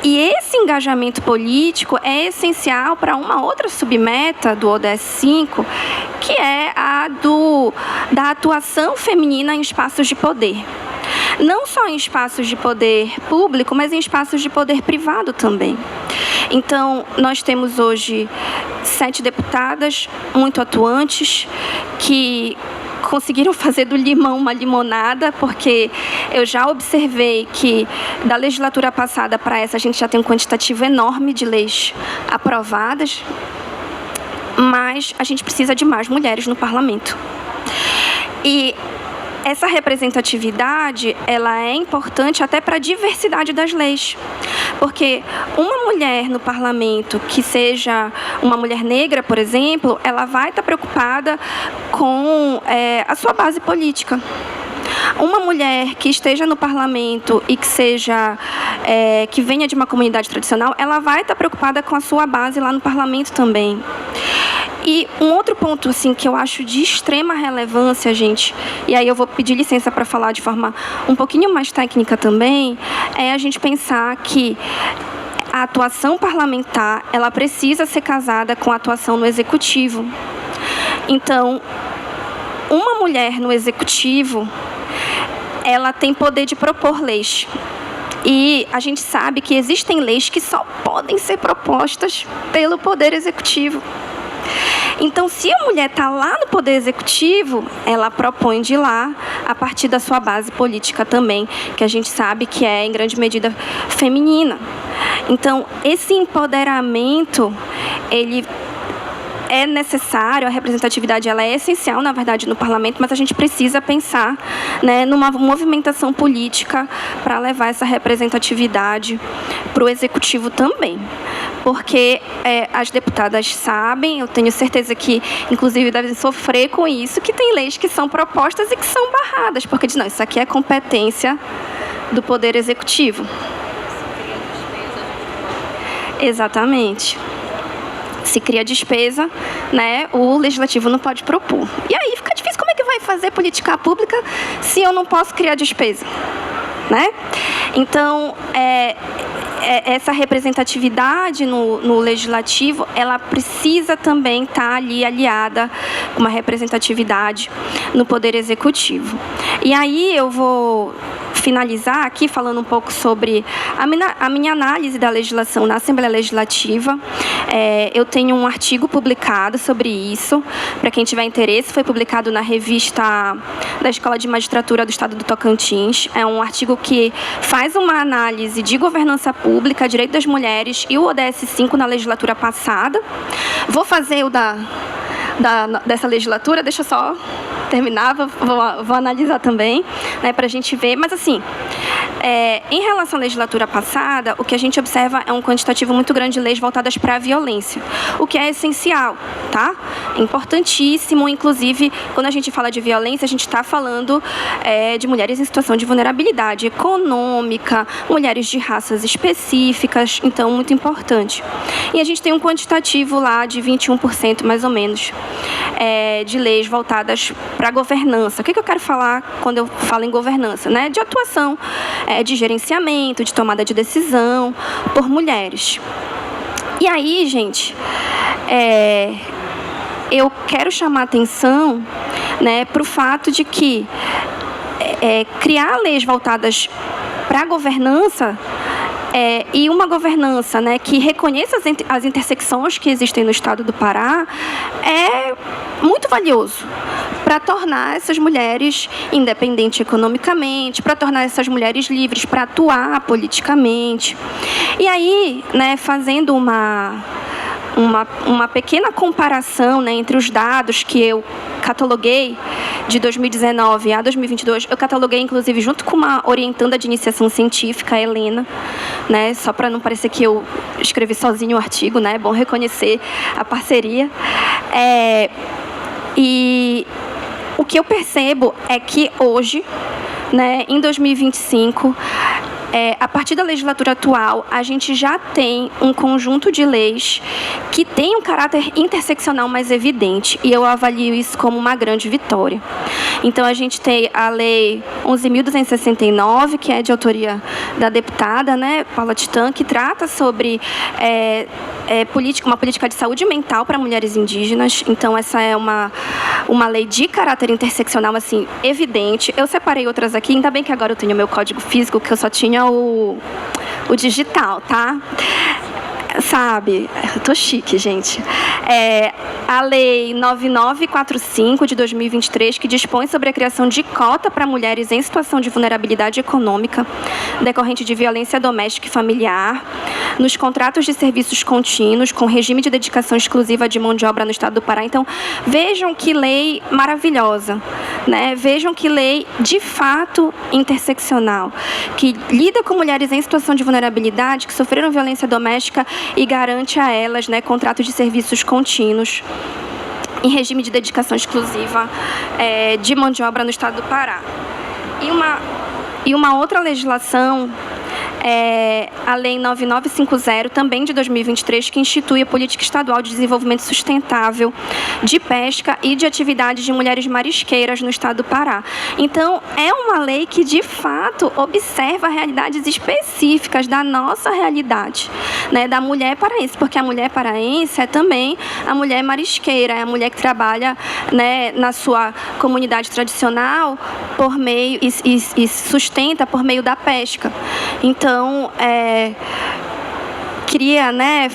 E esse engajamento político é essencial para uma outra submeta do ODS 5, que é a da atuação feminina em espaços de poder. Não só em espaços de poder público, mas em espaços de poder privado também. Então, nós temos hoje 7 deputadas muito atuantes que conseguiram fazer do limão uma limonada, porque eu já observei que da legislatura passada para essa a gente já tem um quantitativo enorme de leis aprovadas, mas a gente precisa de mais mulheres no parlamento. E essa representatividade, ela é importante até para a diversidade das leis. Porque uma mulher no parlamento, que seja uma mulher negra, por exemplo, ela vai estar preocupada com a sua base política. Uma mulher que esteja no parlamento e que seja que venha de uma comunidade tradicional, ela vai estar preocupada com a sua base lá no parlamento também. E um outro ponto assim, que eu acho de extrema relevância, gente, e aí eu vou pedir licença para falar de forma um pouquinho mais técnica também, é a gente pensar que a atuação parlamentar, ela precisa ser casada com a atuação no executivo. Então, uma mulher no executivo, ela tem poder de propor leis. E a gente sabe que existem leis que só podem ser propostas pelo poder executivo. Então, se a mulher está lá no Poder Executivo, ela propõe de lá a partir da sua base política também, que a gente sabe que é, em grande medida, feminina. Então, esse empoderamento, ele é necessário, a representatividade ela é essencial, na verdade, no parlamento, mas a gente precisa pensar, né, numa movimentação política para levar essa representatividade para o executivo também. Porque as deputadas sabem, eu tenho certeza que, inclusive, devem sofrer com isso, que tem leis que são propostas e que são barradas, porque diz, não, isso aqui é competência do Poder Executivo. Exatamente. Se cria despesa, né, o legislativo não pode propor. E aí fica difícil, como é que vai fazer política pública se eu não posso criar despesa? Né? Então, essa representatividade no legislativo, ela precisa também estar ali aliada com uma representatividade no Poder Executivo. E aí eu vou finalizar aqui falando um pouco sobre a minha análise da legislação na Assembleia Legislativa. Eu tenho um artigo publicado sobre isso, para quem tiver interesse, foi publicado na revista da Escola de Magistratura do Estado do Tocantins. É um artigo que faz uma análise de governança pública, direito das mulheres e o ODS 5 na legislatura passada. Vou fazer o dessa legislatura, deixa eu só terminar, vou analisar também, né, para a gente ver. Mas, assim, em relação à legislatura passada, o que a gente observa é um quantitativo muito grande de leis voltadas para a violência, o que é essencial, tá? Importantíssimo, inclusive, quando a gente fala de violência, a gente está falando de mulheres em situação de vulnerabilidade econômica, mulheres de raças específicas, então, muito importante. E a gente tem um quantitativo lá de 21%, mais ou menos, de leis voltadas para a governança. O que eu quero falar quando eu falo em governança? Né? De atuação, de gerenciamento, de tomada de decisão por mulheres. E aí, gente, eu quero chamar a atenção, né, para o fato de que criar leis voltadas para a governança e uma governança, né, que reconheça as intersecções que existem no estado do Pará é muito valioso para tornar essas mulheres independentes economicamente, para tornar essas mulheres livres para atuar politicamente. E aí, né, fazendo uma pequena comparação, né, entre os dados que eu cataloguei de 2019 a 2022, eu cataloguei, inclusive, junto com uma orientanda de iniciação científica, a Helena, né, só para não parecer que eu escrevi sozinho o artigo, né, é bom reconhecer a parceria. E o que eu percebo é que hoje, né, em 2025, a partir da legislatura atual, a gente já tem um conjunto de leis que tem um caráter interseccional mais evidente, e eu avalio isso como uma grande vitória. Então, a gente tem a Lei 11.269, que é de autoria da deputada, né, Paula Titã, que trata sobre uma política de saúde mental para mulheres indígenas. Então, essa é uma lei de caráter interseccional, assim, evidente. Eu separei outras aqui, ainda bem que agora eu tenho meu código físico, que eu só tinha o digital, tá? Sabe? Eu tô chique, gente. A Lei 9945, de 2023, que dispõe sobre a criação de cota para mulheres em situação de vulnerabilidade econômica decorrente de violência doméstica e familiar, nos contratos de serviços contínuos, com regime de dedicação exclusiva de mão de obra no estado do Pará. Então, vejam que lei maravilhosa, né? Vejam que lei, de fato, interseccional, que lida com mulheres em situação de vulnerabilidade, que sofreram violência doméstica e garante a elas, né, contratos de serviços contínuos em regime de dedicação exclusiva de mão de obra no estado do Pará. E uma outra legislação, a Lei 9950, também de 2023, que institui a Política Estadual de Desenvolvimento Sustentável de Pesca e de Atividades de Mulheres Marisqueiras no estado do Pará. Então, é uma lei que, de fato, observa realidades específicas da nossa realidade, né, da mulher paraense, porque a mulher paraense é também a mulher marisqueira, é a mulher que trabalha, né, na sua comunidade tradicional por meio e sustenta por meio da pesca. Então, queria, né,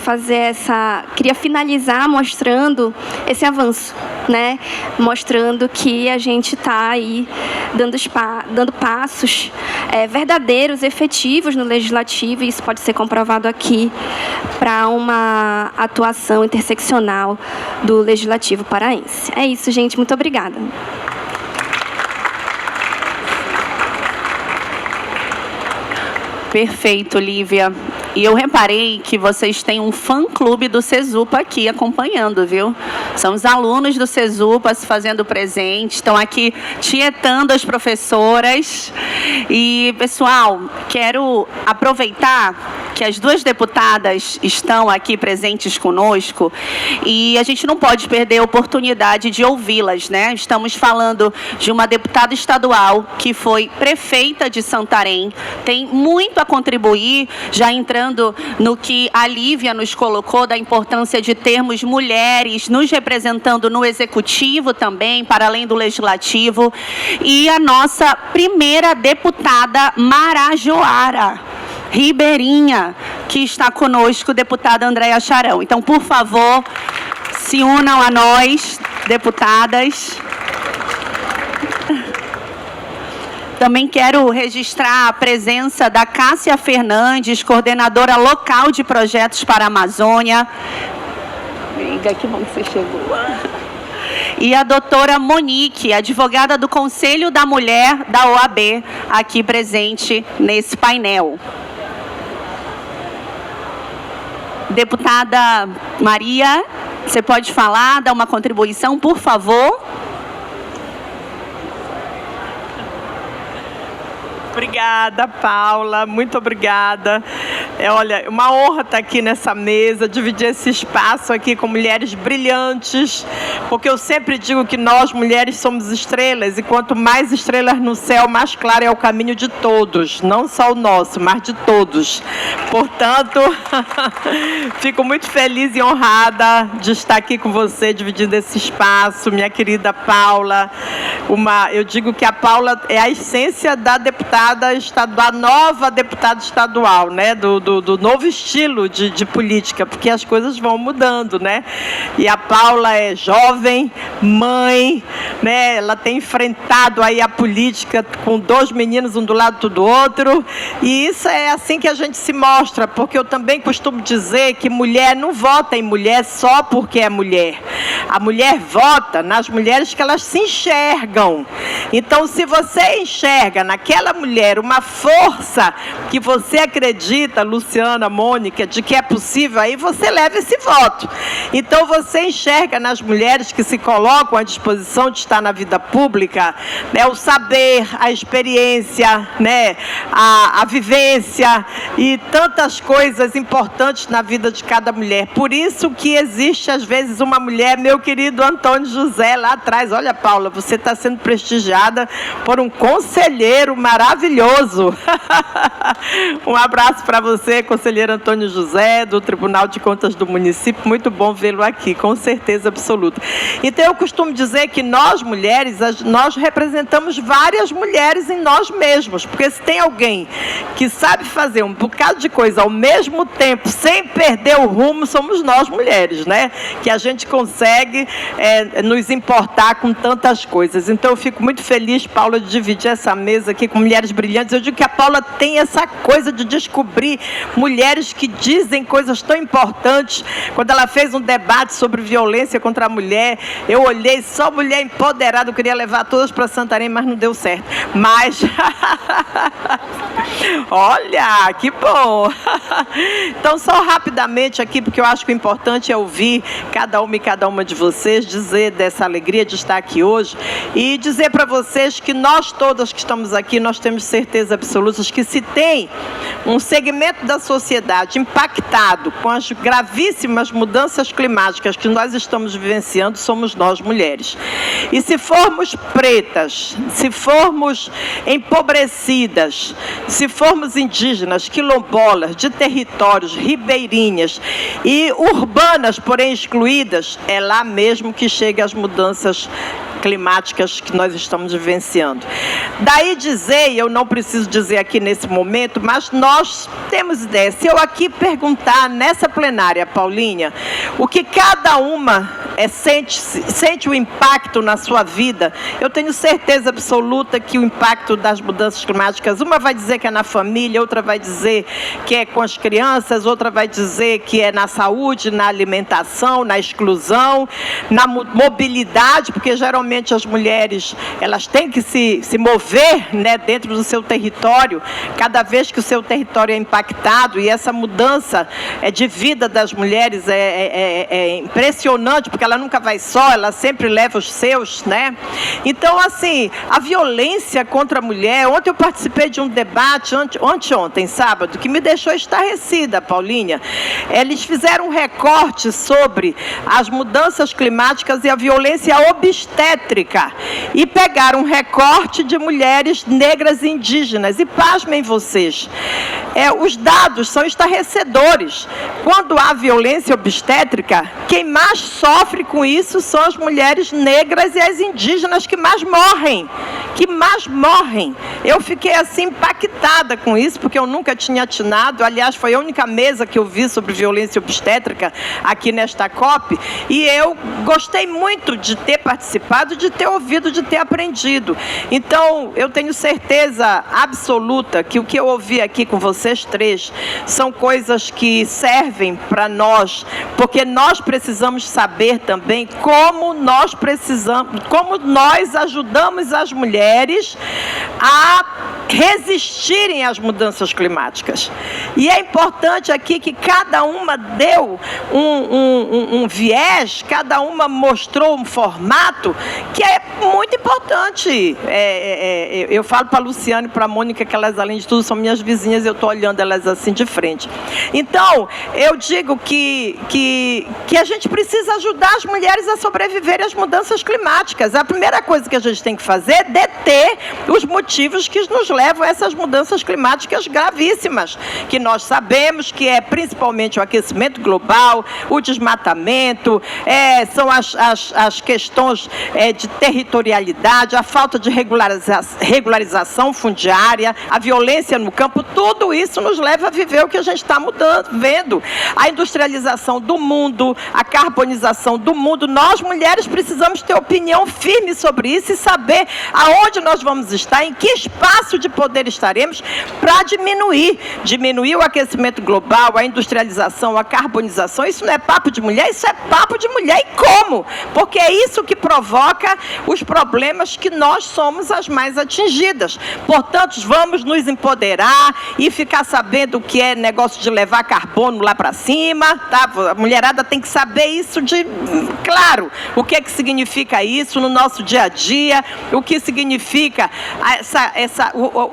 queria finalizar mostrando esse avanço, né, mostrando que a gente está aí dando passos verdadeiros, efetivos no legislativo, e isso pode ser comprovado aqui, para uma atuação interseccional do legislativo paraense. É isso, gente, muito obrigada. Perfeito, Lívia. E eu reparei que vocês têm um fã-clube do Cesupa aqui acompanhando, viu? São os alunos do Cesupa se fazendo presente, estão aqui tietando as professoras. E, pessoal, quero aproveitar que as duas deputadas estão aqui presentes conosco e a gente não pode perder a oportunidade de ouvi-las, né? Estamos falando de uma deputada estadual que foi prefeita de Santarém, tem muito a contribuir, já entrando no que a Lívia nos colocou, da importância de termos mulheres nos representando no executivo também, para além do legislativo, e a nossa primeira deputada marajoara, ribeirinha, que está conosco, deputada Andréia Charão. Então, por favor, se unam a nós, deputadas. Também quero registrar a presença da Cássia Fernandes, coordenadora local de projetos para a Amazônia. Amiga, que bom que você chegou. E a doutora Monique, advogada do Conselho da Mulher da OAB, aqui presente nesse painel. Deputada Maria, você pode falar, dar uma contribuição, por favor? Obrigada, Paula, muito obrigada. Olha, uma honra estar aqui nessa mesa, dividir esse espaço aqui com mulheres brilhantes, porque eu sempre digo que nós, mulheres, somos estrelas, e quanto mais estrelas no céu, mais claro é o caminho de todos, não só o nosso, mas de todos. Portanto, fico muito feliz e honrada de estar aqui com você, dividindo esse espaço, minha querida Paula. Eu digo que a Paula é a essência da deputada estadual, da nova deputada estadual, né? Do novo estilo de política, porque as coisas vão mudando, né? E a Paula é jovem, mãe, né? Ela tem enfrentado aí a política com 2 meninos, um do lado do outro, e isso é assim que a gente se mostra, porque eu também costumo dizer que mulher não vota em mulher só porque é mulher. A mulher vota nas mulheres que elas se enxergam. Então, se você enxerga naquela mulher uma força que você acredita, Luciana, Mônica, de que é possível, aí você leva esse voto. Então, você enxerga nas mulheres que se colocam à disposição de estar na vida pública, né, o saber, a experiência, né, a vivência e tantas coisas importantes na vida de cada mulher. Por isso que existe, às vezes, uma mulher, meu querido Antônio José, lá atrás, olha, Paula, você está sendo prestigiada por um conselheiro maravilhoso. Um abraço para você, conselheiro Antônio José, do Tribunal de Contas do município. Muito bom vê-lo aqui, com certeza absoluta. Então, eu costumo dizer que nós, mulheres, nós representamos várias mulheres em nós mesmos, porque se tem alguém que sabe fazer um bocado de coisa ao mesmo tempo, sem perder o rumo, somos nós, mulheres, né? Que a gente consegue nos importar com tantas coisas. Então, eu fico muito feliz, Paula, de dividir essa mesa aqui com mulheres brilhantes. Eu digo que a Paula tem essa coisa de descobrir mulheres que dizem coisas tão importantes. Quando ela fez um debate sobre violência contra a mulher, eu olhei, só mulher empoderada, eu queria levar todas para Santarém, mas não deu certo. Mas, olha, que bom! Então, só rapidamente aqui, porque eu acho que o importante é ouvir cada uma e cada uma de vocês, dizer dessa alegria de estar aqui hoje e dizer para vocês que nós todas que estamos aqui, nós temos certeza absoluta que se tem um segmento da sociedade impactado com as gravíssimas mudanças climáticas que nós estamos vivenciando, somos nós, mulheres. E se formos pretas, se formos empobrecidas, se formos indígenas, quilombolas, de territórios, ribeirinhas e urbanas, porém excluídas, é lá mesmo que chegam as mudanças climáticas que nós estamos vivenciando. Daí dizer, e eu não preciso dizer aqui nesse momento, mas nós temos ideia. Se eu aqui perguntar nessa plenária, Paulinha, o que cada uma sente o impacto na sua vida, eu tenho certeza absoluta que o impacto das mudanças climáticas, uma vai dizer que é na família, outra vai dizer que é com as crianças, outra vai dizer que é na saúde, na alimentação, na exclusão, na mobilidade, porque geralmente as mulheres, elas têm que se mover, né, dentro do seu território, cada vez que o seu território é impactado, e essa mudança de vida das mulheres é impressionante, porque ela nunca vai só, ela sempre leva os seus, né? Então, assim, a violência contra a mulher, ontem eu participei de um debate, ontem, sábado, que me deixou estarrecida, Paulinha. Eles fizeram um recorte sobre as mudanças climáticas e a violência obstétrica, e pegaram um recorte de mulheres negras e indígenas, e pasmem vocês, os dados são estarrecedores. Quando há violência obstétrica, quem mais sofre com isso são as mulheres negras e as indígenas que mais morrem. Eu fiquei assim impactada com isso, porque eu nunca tinha atinado. Aliás, foi a única mesa que eu vi sobre violência obstétrica aqui nesta COP, e eu gostei muito de ter participado, de ter ouvido, de ter aprendido. Então, eu tenho certeza absoluta que o que eu ouvi aqui com vocês três são coisas que servem para nós, porque nós precisamos saber também como nós ajudamos as mulheres a resistirem às mudanças climáticas. E é importante aqui que cada uma deu um viés, cada uma mostrou um formato que é muito importante. Eu falo para a Luciane e para a Mônica que elas, além de tudo, são minhas vizinhas, eu estou olhando elas assim de frente. Então, eu digo que a gente precisa ajudar as mulheres a sobreviverem às mudanças climáticas. A primeira coisa que a gente tem que fazer é deter os motivos que nos levam a essas mudanças climáticas gravíssimas, que nós sabemos que é principalmente o aquecimento global, o desmatamento, são as questões de territorialidade, a falta de regularização fundiária, a violência no campo. Tudo isso nos leva a viver o que a gente está vendo. A industrialização do mundo, a carbonização do mundo. Nós, mulheres, precisamos ter opinião firme sobre isso e saber aonde nós vamos estar, em que espaço de poder estaremos para diminuir o aquecimento global, a industrialização, a carbonização. Isso não é papo de mulher, isso é papo de mulher. E como? Porque é isso que provoca os problemas que nós somos as mais atingidas. Portanto, vamos nos empoderar e ficar sabendo o que é negócio de levar carbono lá para cima, tá? A mulherada tem que saber isso claro, o que é que significa isso no nosso dia a dia, o que significa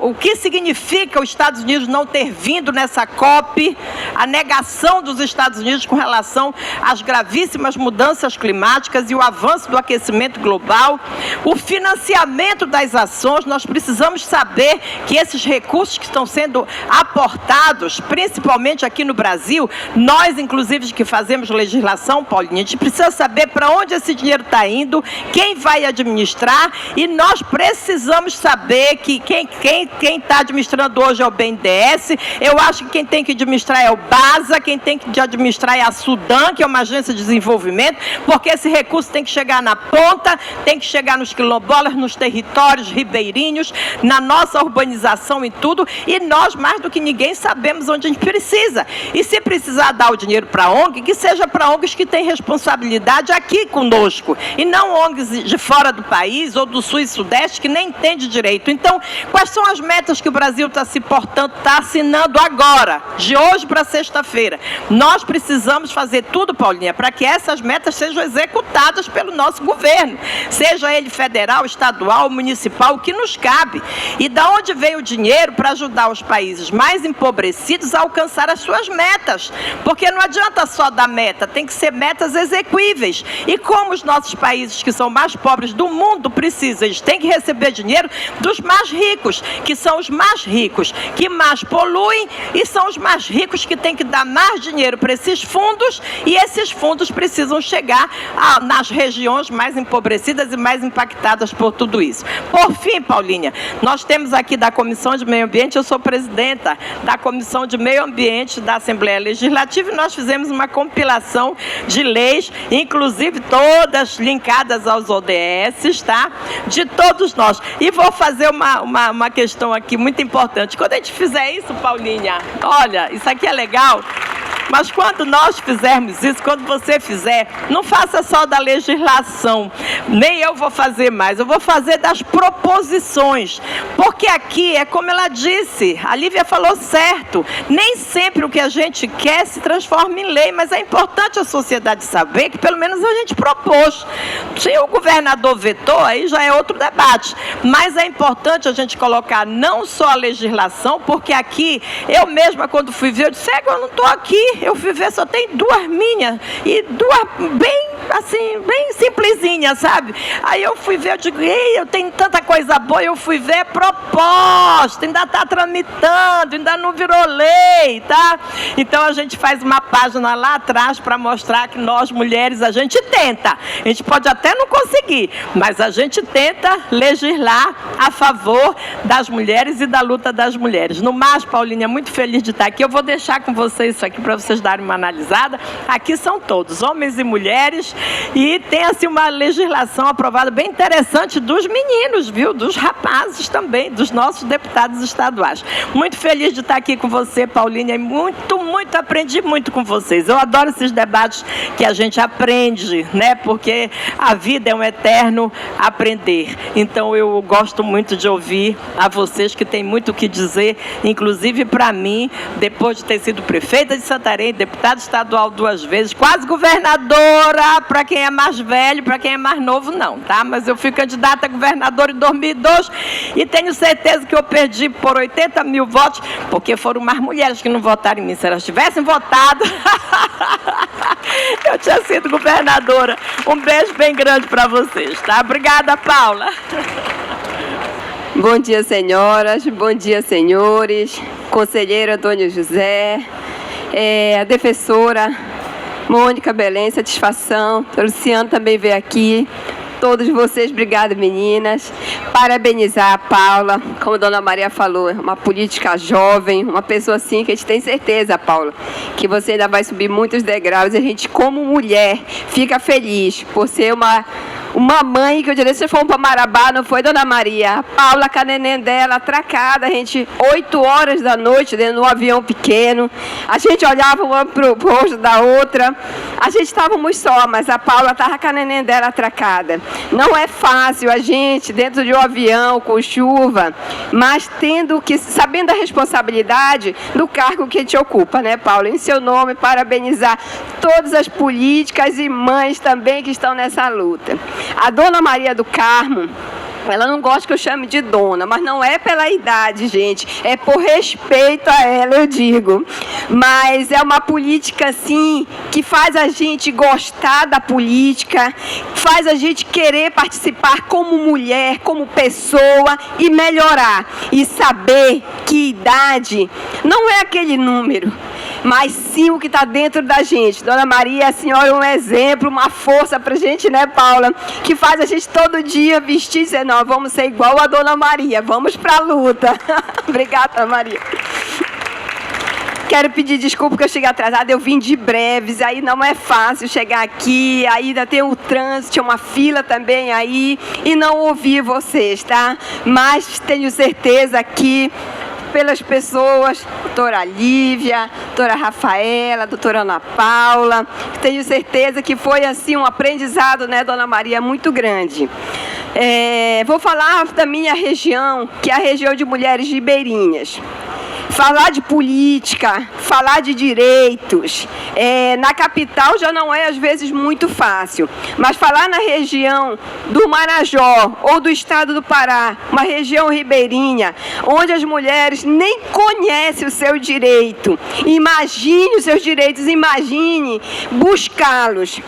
o que significa os Estados Unidos não ter vindo nessa COP, a negação dos Estados Unidos com relação às gravíssimas mudanças climáticas e o avanço do aquecimento global, o financiamento das ações. Nós precisamos saber que esses recursos que estão sendo aportados, principalmente aqui no Brasil, nós, inclusive, que fazemos legislação, Paulinha, a gente precisa saber para onde esse dinheiro está indo, quem vai administrar, e nós precisamos saber que quem está administrando hoje é o BNDES. Eu acho que quem tem que administrar é o BASA, quem tem que administrar é a Sudan, que é uma agência de desenvolvimento, porque esse recurso tem que chegar na ponta, tem que chegar nos quilombolas, nos territórios ribeirinhos, na nossa urbanização e tudo, e nós, mais do que ninguém, sabemos onde a gente precisa. E se precisar dar o dinheiro para a ONG, que seja para ONGs que têm responsabilidade aqui conosco, e não ONGs de fora do país, ou do Sul e Sudeste, que nem entende direito. Então, quais são as metas que o Brasil está assinando agora, de hoje para sexta-feira? Nós precisamos fazer tudo, Paulinha, para que essas metas sejam executadas pelo nosso governo, seja ele federal, estadual, municipal, o que nos cabe. E da onde vem o dinheiro para ajudar os países mais empobrecidos a alcançar as suas metas? Porque não adianta só dar meta, tem que ser metas execuíveis. E como os nossos países que são mais pobres do mundo precisam, eles têm que receber dinheiro dos mais ricos, que são os mais ricos, que mais poluem, e são os mais ricos que têm que dar mais dinheiro para esses fundos, e esses fundos precisam chegar nas regiões mais empobrecidas e mais impactadas por tudo isso. Por fim, Paulinha, nós temos aqui da Comissão de Meio Ambiente, eu sou presidenta da Comissão de Meio Ambiente da Assembleia Legislativa, e nós fizemos uma compilação de leis, inclusive todas linkadas aos ODS, tá? De todos nós. E vou fazer uma questão aqui muito importante. Quando a gente fizer isso, Paulinha, olha, isso aqui é legal, mas quando nós fizermos isso, quando você fizer, não faça só da legislação, nem eu vou fazer mais, eu vou fazer das proposições, porque aqui é como ela disse, a Lívia falou certo, nem sempre o que a gente quer se transforma em lei, mas é importante a sociedade saber que pelo menos a gente propôs. Se o governador vetou, aí já é outro debate, mas é importante a gente colocar não só a legislação, porque aqui, eu mesma quando fui ver, eu disse, eu não estou aqui, eu fui ver, só tem duas minhas, e duas bem, assim, bem simplesinhas, sabe? Aí eu fui ver, eu digo, eu tenho tanta coisa boa, eu fui ver proposta, ainda está tramitando, ainda não virou lei, tá? Então a gente faz uma página lá atrás para mostrar que nós, mulheres, a gente tenta. A gente pode até não conseguir, mas a gente tenta legislar a favor das mulheres e da luta das mulheres. No mais, Paulinha, muito feliz de estar aqui. Eu vou deixar com vocês isso aqui para vocês darem uma analisada. Aqui são todos, homens e mulheres, e tem assim uma legislação aprovada bem interessante dos meninos, viu? Dos rapazes também, dos nossos deputados estaduais. Muito feliz de estar aqui com você, Paulinha, e muito aprendi muito com vocês. Eu adoro esses debates que a gente aprende, né? Porque a vida é um eterno aprender. Então eu gosto muito de ouvir a vocês que têm muito o que dizer, inclusive para mim, depois de ter sido prefeita de Santarém, deputada estadual 2 vezes, quase governadora, para quem é mais velho, para quem é mais novo, não, tá? Mas eu fui candidata a governadora em 2002 e tenho certeza que eu perdi por 80 mil votos, porque foram mais mulheres que não votaram em mim. Se elas tivessem votado, eu tinha sido governadora. Um beijo bem grande para vocês, tá? Obrigada, Paula. Bom dia, senhoras. Bom dia, senhores. Conselheiro Antônio José, a defensora Mônica Belém, satisfação. Luciano também veio aqui. Todos vocês, obrigada, meninas. Parabenizar a Paula, como a dona Maria falou, uma política jovem, uma pessoa assim que a gente tem certeza, Paula, que você ainda vai subir muitos degraus e a gente, como mulher, fica feliz por ser uma mãe, que eu diria, vocês foram para Marabá, não foi, dona Maria? A Paula, com a neném dela, atracada, a gente, 8 horas da noite, dentro de um avião pequeno, a gente olhava uma para o rosto da outra, a gente estávamos só, mas a Paula estava com a neném dela atracada. Não é fácil a gente, dentro de um avião, com chuva, mas sabendo a responsabilidade do cargo que te ocupa, né, Paula? Em seu nome, parabenizar todas as políticas e mães também que estão nessa luta. A dona Maria do Carmo, ela não gosta que eu chame de dona, mas não é pela idade, gente, é por respeito a ela, eu digo. Mas é uma política, assim, que faz a gente gostar da política, faz a gente querer participar como mulher, como pessoa e melhorar. E saber que idade não é aquele número, mas sim o que está dentro da gente. Dona Maria, a senhora é um exemplo, uma força para a gente, né, Paula? Que faz a gente todo dia vestir e dizer, não, vamos ser igual a Dona Maria, vamos para a luta. Obrigada, Dona Maria. Quero pedir desculpa que eu cheguei atrasada, eu vim de Breves, aí não é fácil chegar aqui, aí ainda tem o trânsito, tinha uma fila também aí, e não ouvi vocês, tá? Mas tenho certeza que pelas pessoas, doutora Lívia, doutora Rafaela, doutora Ana Paula, tenho certeza que foi assim um aprendizado, né, dona Maria, muito grande. Vou falar da minha região, que é a região de mulheres ribeirinhas. Falar de política, falar de direitos, na capital já não é às vezes muito fácil, mas falar na região do Marajó ou do estado do Pará, uma região ribeirinha, onde as mulheres nem conhecem o seu direito, imagine os seus direitos, imagine buscá-los.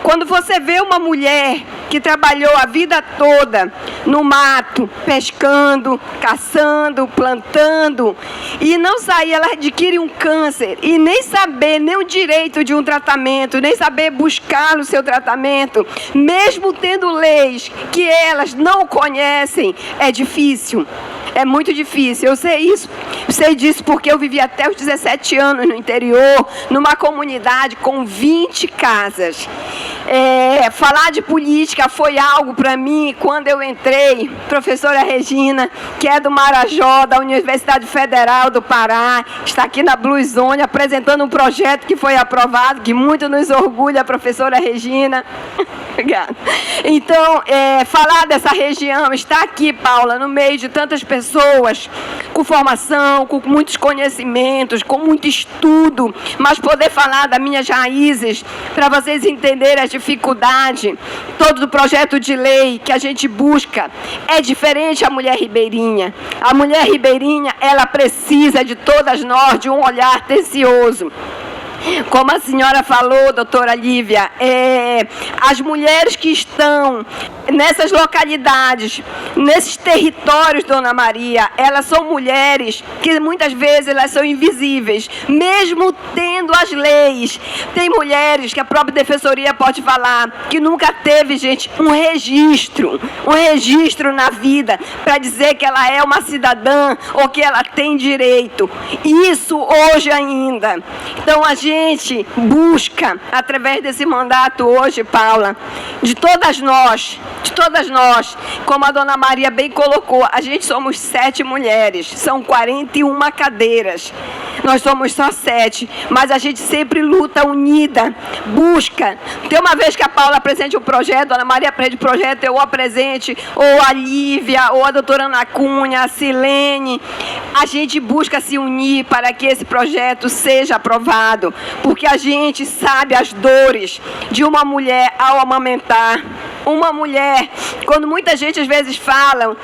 Quando você vê uma mulher que trabalhou a vida toda no mato, pescando, caçando, plantando, e não sair, ela adquire um câncer e nem saber nem o direito de um tratamento, nem saber buscar o seu tratamento, mesmo tendo leis que elas não conhecem, é difícil. É muito difícil, eu sei isso, sei disso porque eu vivi até os 17 anos no interior, numa comunidade com 20 casas. Falar de política foi algo para mim, quando eu entrei, professora Regina, que é do Marajó, da Universidade Federal do Pará, está aqui na Blue Zone, apresentando um projeto que foi aprovado, que muito nos orgulha, professora Regina. Obrigada. Então, falar dessa região, estar aqui, Paula, no meio de tantas pessoas, com formação, com muitos conhecimentos, com muito estudo, mas poder falar das minhas raízes, para vocês entenderem as dificuldades, todo o projeto de lei que a gente busca, é diferente a mulher ribeirinha. A mulher ribeirinha, ela precisa de todas nós, de um olhar atencioso. Como a senhora falou, doutora Lívia, as mulheres que estão nessas localidades, nesses territórios, dona Maria, elas são mulheres que muitas vezes elas são invisíveis, mesmo tendo as leis. Tem mulheres que a própria defensoria pode falar que nunca teve, gente, um registro na vida para dizer que ela é uma cidadã ou que ela tem direito. Isso hoje ainda. Então a gente busca, através desse mandato hoje, Paula, de todas nós, como a dona Maria bem colocou, a gente somos 7 mulheres, são 41 cadeiras. nós somos só 7, mas a gente sempre luta unida, busca. Tem uma vez que a Paula apresente o projeto, a Ana Maria apresente o projeto, eu o apresente, ou a Lívia, ou a doutora Ana Cunha, a Silene, a gente busca se unir para que esse projeto seja aprovado, porque a gente sabe as dores de uma mulher ao amamentar. Uma mulher, quando muita gente às vezes fala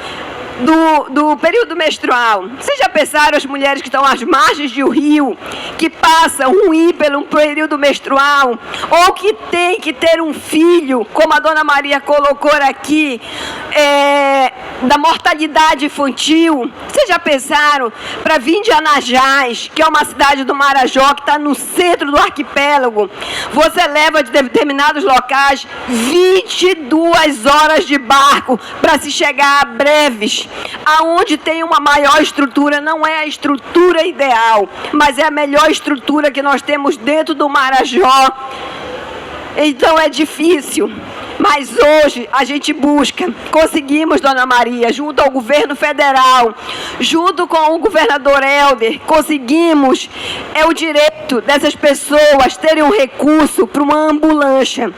do período menstrual, vocês já pensaram as mulheres que estão às margens de um rio, que passam ruim pelo período menstrual, ou que tem que ter um filho, como a dona Maria colocou aqui, da mortalidade infantil? Vocês já pensaram para vir de Anajás, que é uma cidade do Marajó, que está no centro do arquipélago, você leva de determinados locais 22 horas de barco para se chegar a Breves, aonde tem uma maior estrutura, não é a estrutura ideal, mas é a melhor estrutura que nós temos dentro do Marajó. Então é difícil, mas hoje a gente busca, conseguimos, dona Maria, junto ao governo federal, junto com o governador Helder, conseguimos o direito dessas pessoas terem um recurso para uma ambulância,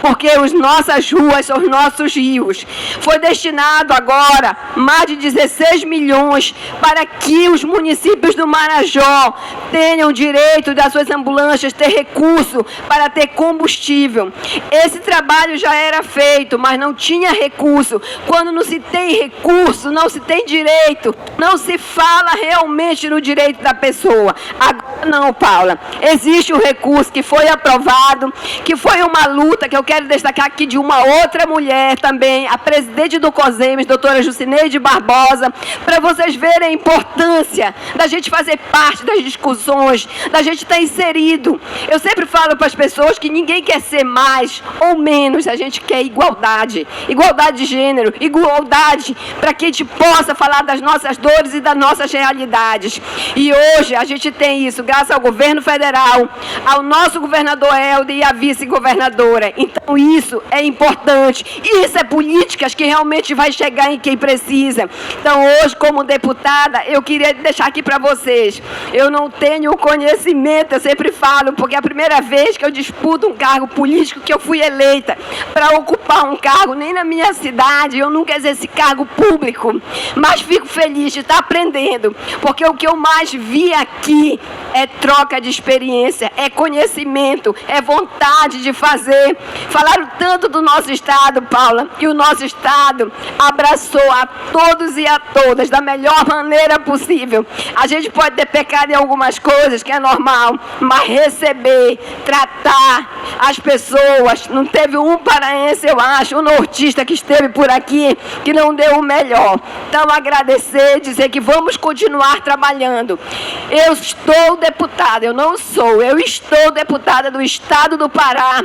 porque as nossas ruas são os nossos rios. Foi destinado agora mais de 16 milhões para que os municípios do Marajó tenham direito das suas ambulâncias ter recurso para ter combustível. Esse trabalho já era feito, mas não tinha recurso. Quando não se tem recurso, não se tem direito, não se fala realmente no direito da pessoa. Agora não, Paula. Existe um recurso que foi aprovado, que foi uma luta, que eu quero destacar aqui de uma outra mulher também, a presidente do COSEMES, doutora Jucineide Barbosa, para vocês verem a importância da gente fazer parte das discussões, da gente estar inserido. Eu sempre falo para as pessoas que ninguém quer ser mais ou menos, a gente quer igualdade, igualdade de gênero, igualdade para que a gente possa falar das nossas dores e das nossas realidades. E hoje a gente tem isso graças ao governo federal, ao nosso governador Helder e à vice-governadora. Então isso é importante, isso é políticas que realmente vai chegar em quem precisa. Então hoje, como deputada, eu queria deixar aqui para vocês, eu não tenho conhecimento, eu sempre falo, porque é a primeira vez que eu disputo um cargo político, que eu fui eleita para ocupar um cargo, nem na minha cidade, eu nunca exerci cargo público, mas fico feliz de estar aprendendo, porque o que eu mais vi aqui é troca de experiência, é conhecimento, é vontade de fazer. Falaram tanto do nosso estado, Paula, que o nosso estado abraçou a todos e a todas da melhor maneira possível. A gente pode ter pecado em algumas coisas, que é normal, mas receber, tratar as pessoas, não teve um paraense, eu acho, um nortista que esteve por aqui, que não deu o melhor. Então agradecer, dizer que vamos continuar trabalhando. Eu estou deputada, eu não sou, eu estou deputada do estado do Pará,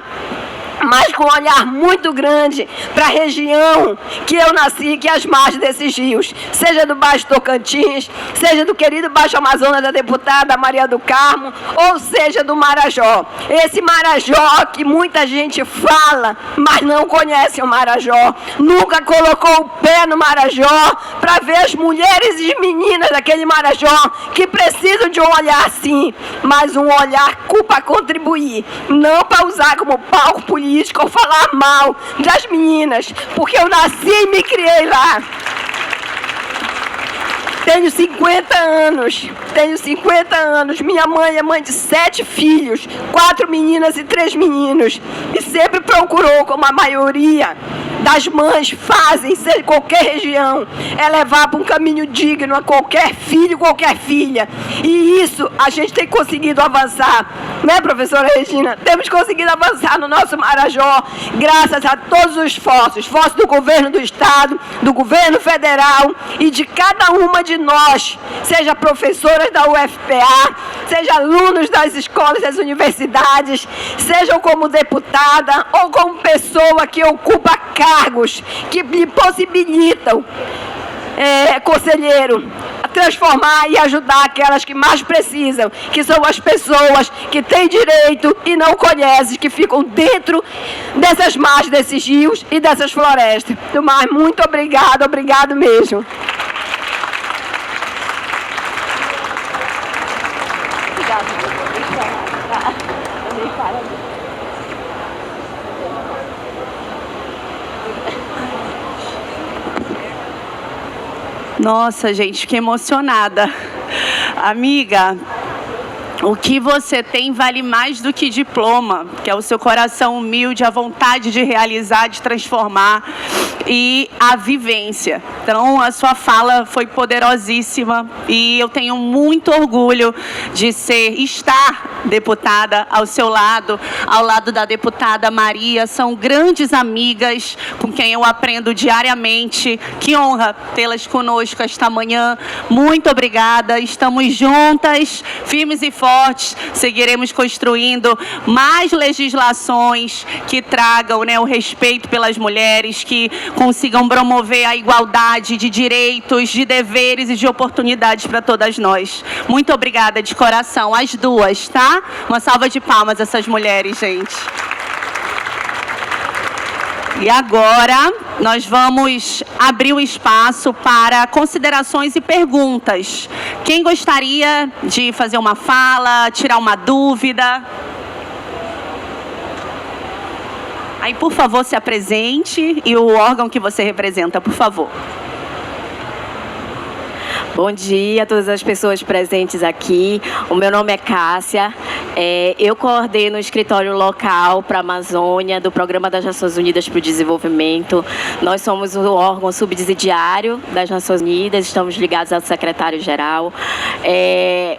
mas com um olhar muito grande para a região que eu nasci, que é as margens desses rios, seja do Baixo Tocantins, seja do querido Baixo Amazonas da deputada Maria do Carmo, ou seja do Marajó. Esse Marajó que muita gente fala, mas não conhece o Marajó, nunca colocou o pé no Marajó para ver as mulheres e meninas daquele Marajó que precisam de um olhar assim, mas um olhar para contribuir, não para usar como palco político ou falar mal das meninas, porque eu nasci e me criei lá. Tenho 50 anos, minha mãe é mãe de 7 filhos, 4 meninas e 3 meninos, e sempre procurou, como a maioria das mães fazem, seja em qualquer região, é levar para um caminho digno a qualquer filho, qualquer filha. E isso a gente tem conseguido avançar, né, professora Regina? Temos conseguido avançar no nosso Marajó, graças a todos os esforços do governo do estado, do governo federal e de cada uma de nós, seja professoras da UFPA, seja alunos das escolas, das universidades, sejam como deputada ou como pessoa que ocupa cargos que lhe possibilitam, conselheiro, a transformar e ajudar aquelas que mais precisam, que são as pessoas que têm direito e não conhecem, que ficam dentro dessas margens, desses rios e dessas florestas. Mas muito obrigada, obrigado mesmo. Nossa, gente, fiquei emocionada. Amiga, o que você tem vale mais do que diploma, que é o seu coração humilde, a vontade de realizar, de transformar e a vivência. Então, a sua fala foi poderosíssima e eu tenho muito orgulho de estar deputada ao seu lado, ao lado da deputada Maria. São grandes amigas com quem eu aprendo diariamente. Que honra tê-las conosco esta manhã. Muito obrigada. Estamos juntas, firmes e fortes. Seguiremos construindo mais legislações que tragam, né, o respeito pelas mulheres, que consigam promover a igualdade de direitos, de deveres e de oportunidades para todas nós. Muito obrigada de coração, as duas, tá? Uma salva de palmas a essas mulheres, gente. E agora nós vamos abrir o espaço para considerações e perguntas. Quem gostaria de fazer uma fala, tirar uma dúvida? Aí, por favor, se apresente e o órgão que você representa, por favor. Bom dia a todas as pessoas presentes aqui. O meu nome é Cássia. Eu coordeno o escritório local para a Amazônia do Programa das Nações Unidas para o Desenvolvimento. Nós somos o órgão subsidiário das Nações Unidas, estamos ligados ao secretário-geral.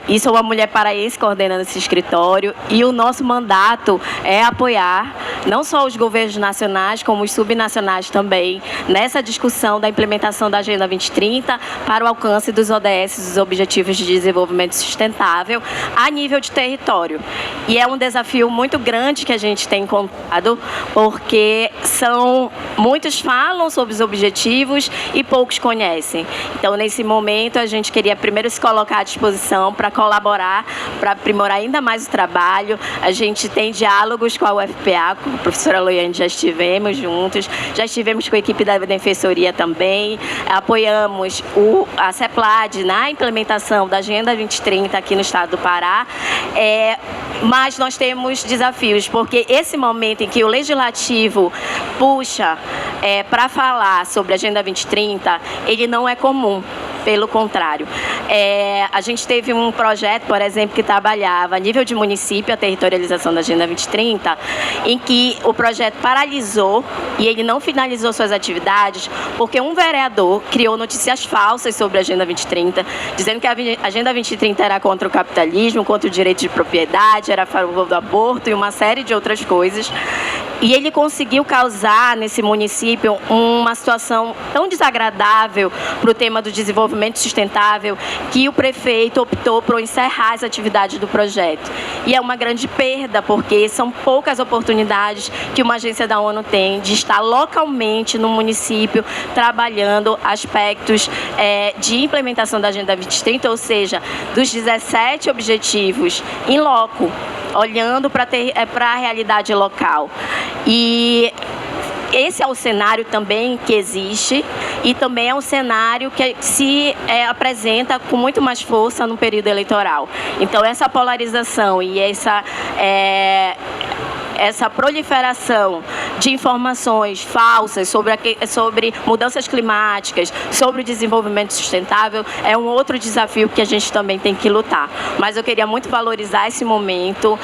E sou uma mulher paraense coordenando esse escritório. E o nosso mandato é apoiar não só os governos nacionais, como os subnacionais também, nessa discussão da implementação da Agenda 2030 para o alcance dos ODS, os Objetivos de Desenvolvimento Sustentável, a nível de território. E é um desafio muito grande que a gente tem encontrado, porque muitos falam sobre os objetivos e poucos conhecem. Então, nesse momento, a gente queria primeiro se colocar à disposição para colaborar, para aprimorar ainda mais o trabalho. A gente tem diálogos com a UFPA, com a professora Loiane, já estivemos juntos, já estivemos com a equipe da Defensoria também, apoiamos a CEPLAD na implementação da Agenda 2030 aqui no estado do Pará, mas nós temos desafios, porque esse momento em que o Legislativo puxa para falar sobre a Agenda 2030, ele não é comum. Pelo contrário, a gente teve um projeto, por exemplo, que trabalhava a nível de município a territorialização da Agenda 2030, em que o projeto paralisou e ele não finalizou suas atividades porque um vereador criou notícias falsas sobre a Agenda 2030, dizendo que a Agenda 2030 era contra o capitalismo, contra o direito de propriedade, era a favor do aborto e uma série de outras coisas. E ele conseguiu causar nesse município uma situação tão desagradável para o tema do desenvolvimento sustentável que o prefeito optou por encerrar as atividades do projeto. E é uma grande perda, porque são poucas oportunidades que uma agência da ONU tem de estar localmente no município trabalhando aspectos de implementação da Agenda 2030, ou seja, dos 17 objetivos em loco, olhando para a realidade local. E esse é o cenário também que existe e também é um cenário que se apresenta com muito mais força no período eleitoral. Então, essa polarização e essa proliferação de informações falsas sobre mudanças climáticas, sobre o desenvolvimento sustentável, é um outro desafio que a gente também tem que lutar. Mas eu queria muito valorizar esse momento,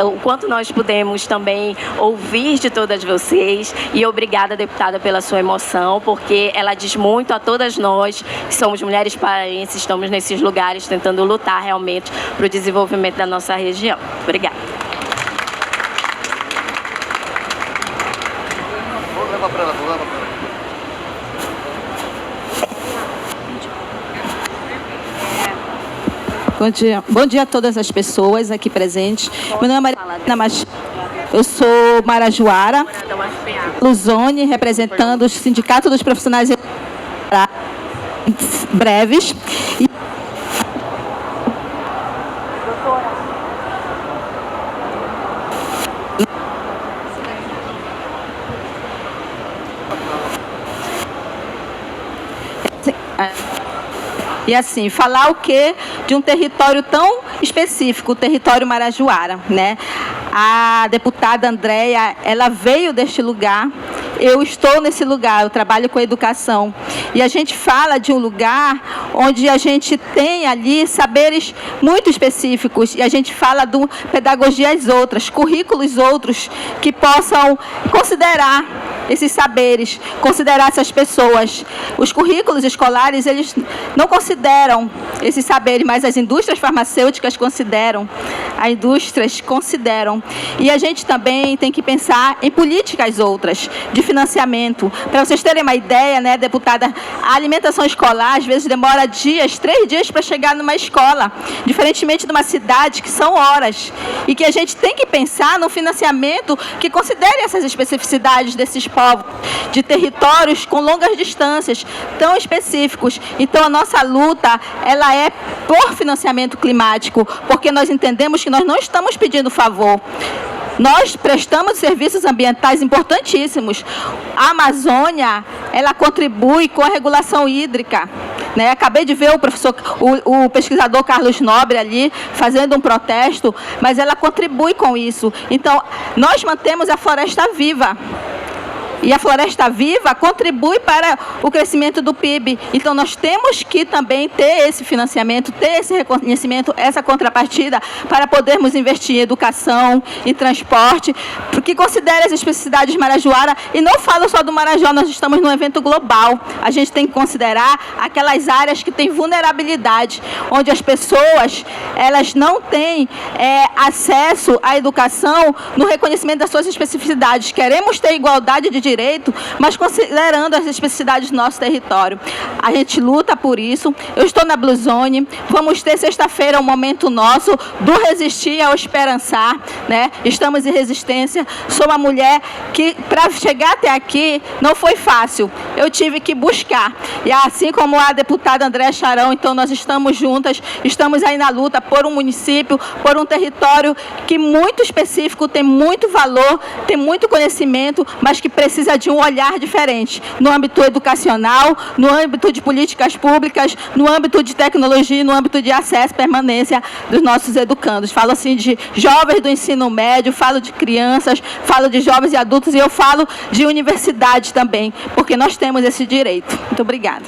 o quanto nós pudemos também ouvir de todas vocês, e obrigada, deputada, pela sua emoção, porque ela diz muito a todas nós, que somos mulheres paraenses, estamos nesses lugares tentando lutar realmente para o desenvolvimento da nossa região. Obrigada. Bom dia a todas as pessoas aqui presentes. Meu nome é Mariana Machado, eu sou marajoara, Luzone, representando o Sindicato dos Profissionais Breves. E assim, falar o quê de um território tão específico, o território marajoara, né? A deputada Andréia, ela veio deste lugar, eu estou nesse lugar, eu trabalho com educação. E a gente fala de um lugar onde a gente tem ali saberes muito específicos, e a gente fala de pedagogias outras, currículos outros, que possam considerar esses saberes, considerar essas pessoas. Os currículos escolares, eles não consideram esses saberes, mas as indústrias farmacêuticas consideram, as indústrias consideram. E a gente também tem que pensar em políticas outras, de financiamento. Para vocês terem uma ideia, né, deputada, a alimentação escolar, às vezes, demora dias, 3 dias para chegar numa escola, diferentemente de uma cidade, que são horas. E que a gente tem que pensar no financiamento que considere essas especificidades desses povos, de territórios com longas distâncias, tão específicos. Então, a nossa luta, ela é por financiamento climático, porque nós entendemos que nós não estamos pedindo favor. Nós prestamos serviços ambientais importantíssimos. A Amazônia, ela contribui com a regulação hídrica, né? Acabei de ver o pesquisador Carlos Nobre ali fazendo um protesto, mas ela contribui com isso. Então, nós mantemos a floresta viva. E a floresta viva contribui para o crescimento do PIB. Então, nós temos que também ter esse financiamento, ter esse reconhecimento, essa contrapartida, para podermos investir em educação, em transporte, porque considera as especificidades de Marajoara. E não falo só do Marajó, nós estamos num evento global. A gente tem que considerar aquelas áreas que têm vulnerabilidade, onde as pessoas, elas não têm acesso à educação no reconhecimento das suas especificidades. Queremos ter igualdade de direito, mas considerando as especificidades do nosso território. A gente luta por isso. Eu estou na Blue Zone. Vamos ter sexta-feira um momento nosso do resistir ao esperançar, né? Estamos em resistência. Sou uma mulher que, para chegar até aqui, não foi fácil. Eu tive que buscar. E assim como a deputada Andréia Charão, então nós estamos juntas, estamos aí na luta por um município, por um território que muito específico, tem muito valor, tem muito conhecimento, mas que precisa de um olhar diferente, no âmbito educacional, no âmbito de políticas públicas, no âmbito de tecnologia, no âmbito de acesso e permanência dos nossos educandos. Falo assim de jovens do ensino médio, falo de crianças, falo de jovens e adultos, e eu falo de universidade também, porque nós temos esse direito. Muito obrigada.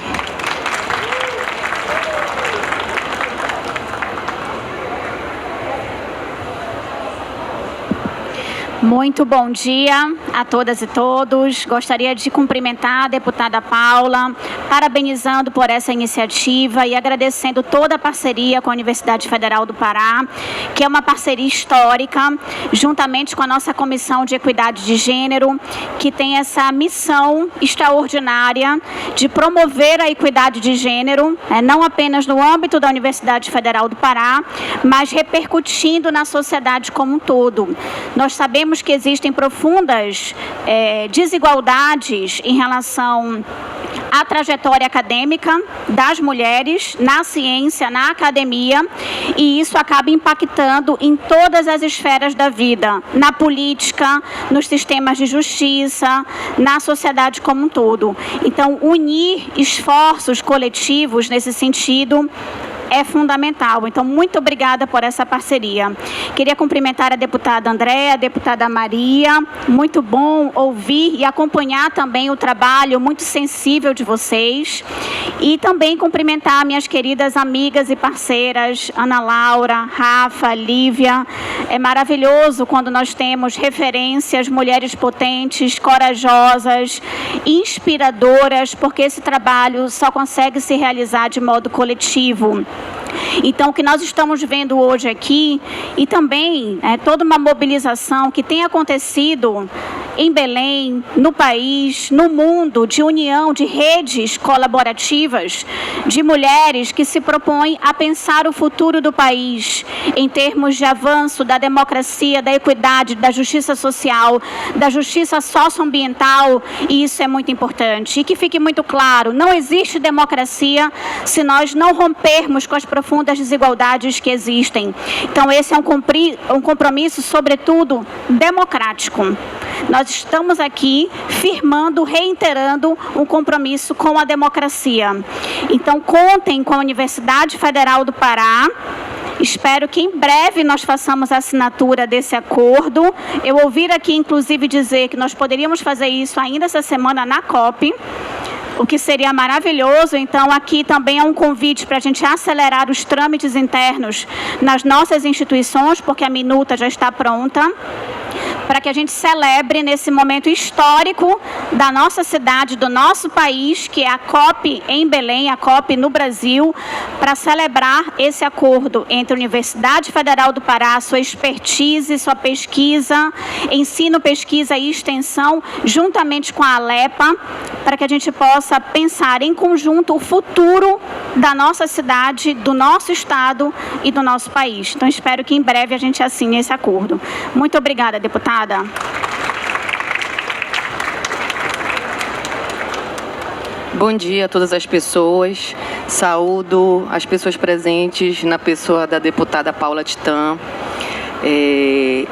Muito bom dia a todas e todos. Gostaria de cumprimentar a deputada Paula, parabenizando por essa iniciativa e agradecendo toda a parceria com a Universidade Federal do Pará, que é uma parceria histórica, juntamente com a nossa Comissão de Equidade de Gênero, que tem essa missão extraordinária de promover a equidade de gênero, não apenas no âmbito da Universidade Federal do Pará, mas repercutindo na sociedade como um todo. Nós sabemos que existem profundas desigualdades em relação à trajetória acadêmica das mulheres na ciência, na academia, e isso acaba impactando em todas as esferas da vida, na política, nos sistemas de justiça, na sociedade como um todo. Então, unir esforços coletivos nesse sentido é fundamental. Então, muito obrigada por essa parceria. Queria cumprimentar a deputada Andréia, a deputada Maria. Muito bom ouvir e acompanhar também o trabalho muito sensível de vocês. E também cumprimentar minhas queridas amigas e parceiras, Ana Laura, Rafa, Lívia. É maravilhoso quando nós temos referências, mulheres potentes, corajosas, inspiradoras, porque esse trabalho só consegue se realizar de modo coletivo. Então, o que nós estamos vendo hoje aqui, e também toda uma mobilização que tem acontecido em Belém, no país, no mundo, de união, de redes colaborativas, de mulheres que se propõem a pensar o futuro do país em termos de avanço da democracia, da equidade, da justiça social, da justiça socioambiental, e isso é muito importante. E que fique muito claro, não existe democracia se nós não rompermos com as profundas desigualdades que existem. Então, esse é um compromisso, sobretudo, democrático. Nós estamos aqui firmando, reiterando um compromisso com a democracia. Então, contem com a Universidade Federal do Pará Espero que em breve nós façamos a assinatura desse acordo. Eu ouvi aqui, inclusive, dizer que nós poderíamos fazer isso ainda essa semana na COP, o que seria maravilhoso. Então, aqui também é um convite para a gente acelerar os trâmites internos nas nossas instituições, porque a minuta já está pronta, para que a gente celebre nesse momento histórico da nossa cidade, do nosso país, que é a COP em Belém, a COP no Brasil, para celebrar esse acordo entre a Universidade Federal do Pará, sua expertise, sua pesquisa, ensino, pesquisa e extensão, juntamente com a Alepa, para que a gente possa pensar em conjunto o futuro da nossa cidade, do nosso estado e do nosso país. Então, espero que em breve a gente assine esse acordo. Muito obrigada, deputada. Bom dia a todas as pessoas. Saúdo as pessoas presentes na pessoa da deputada Paula Titã.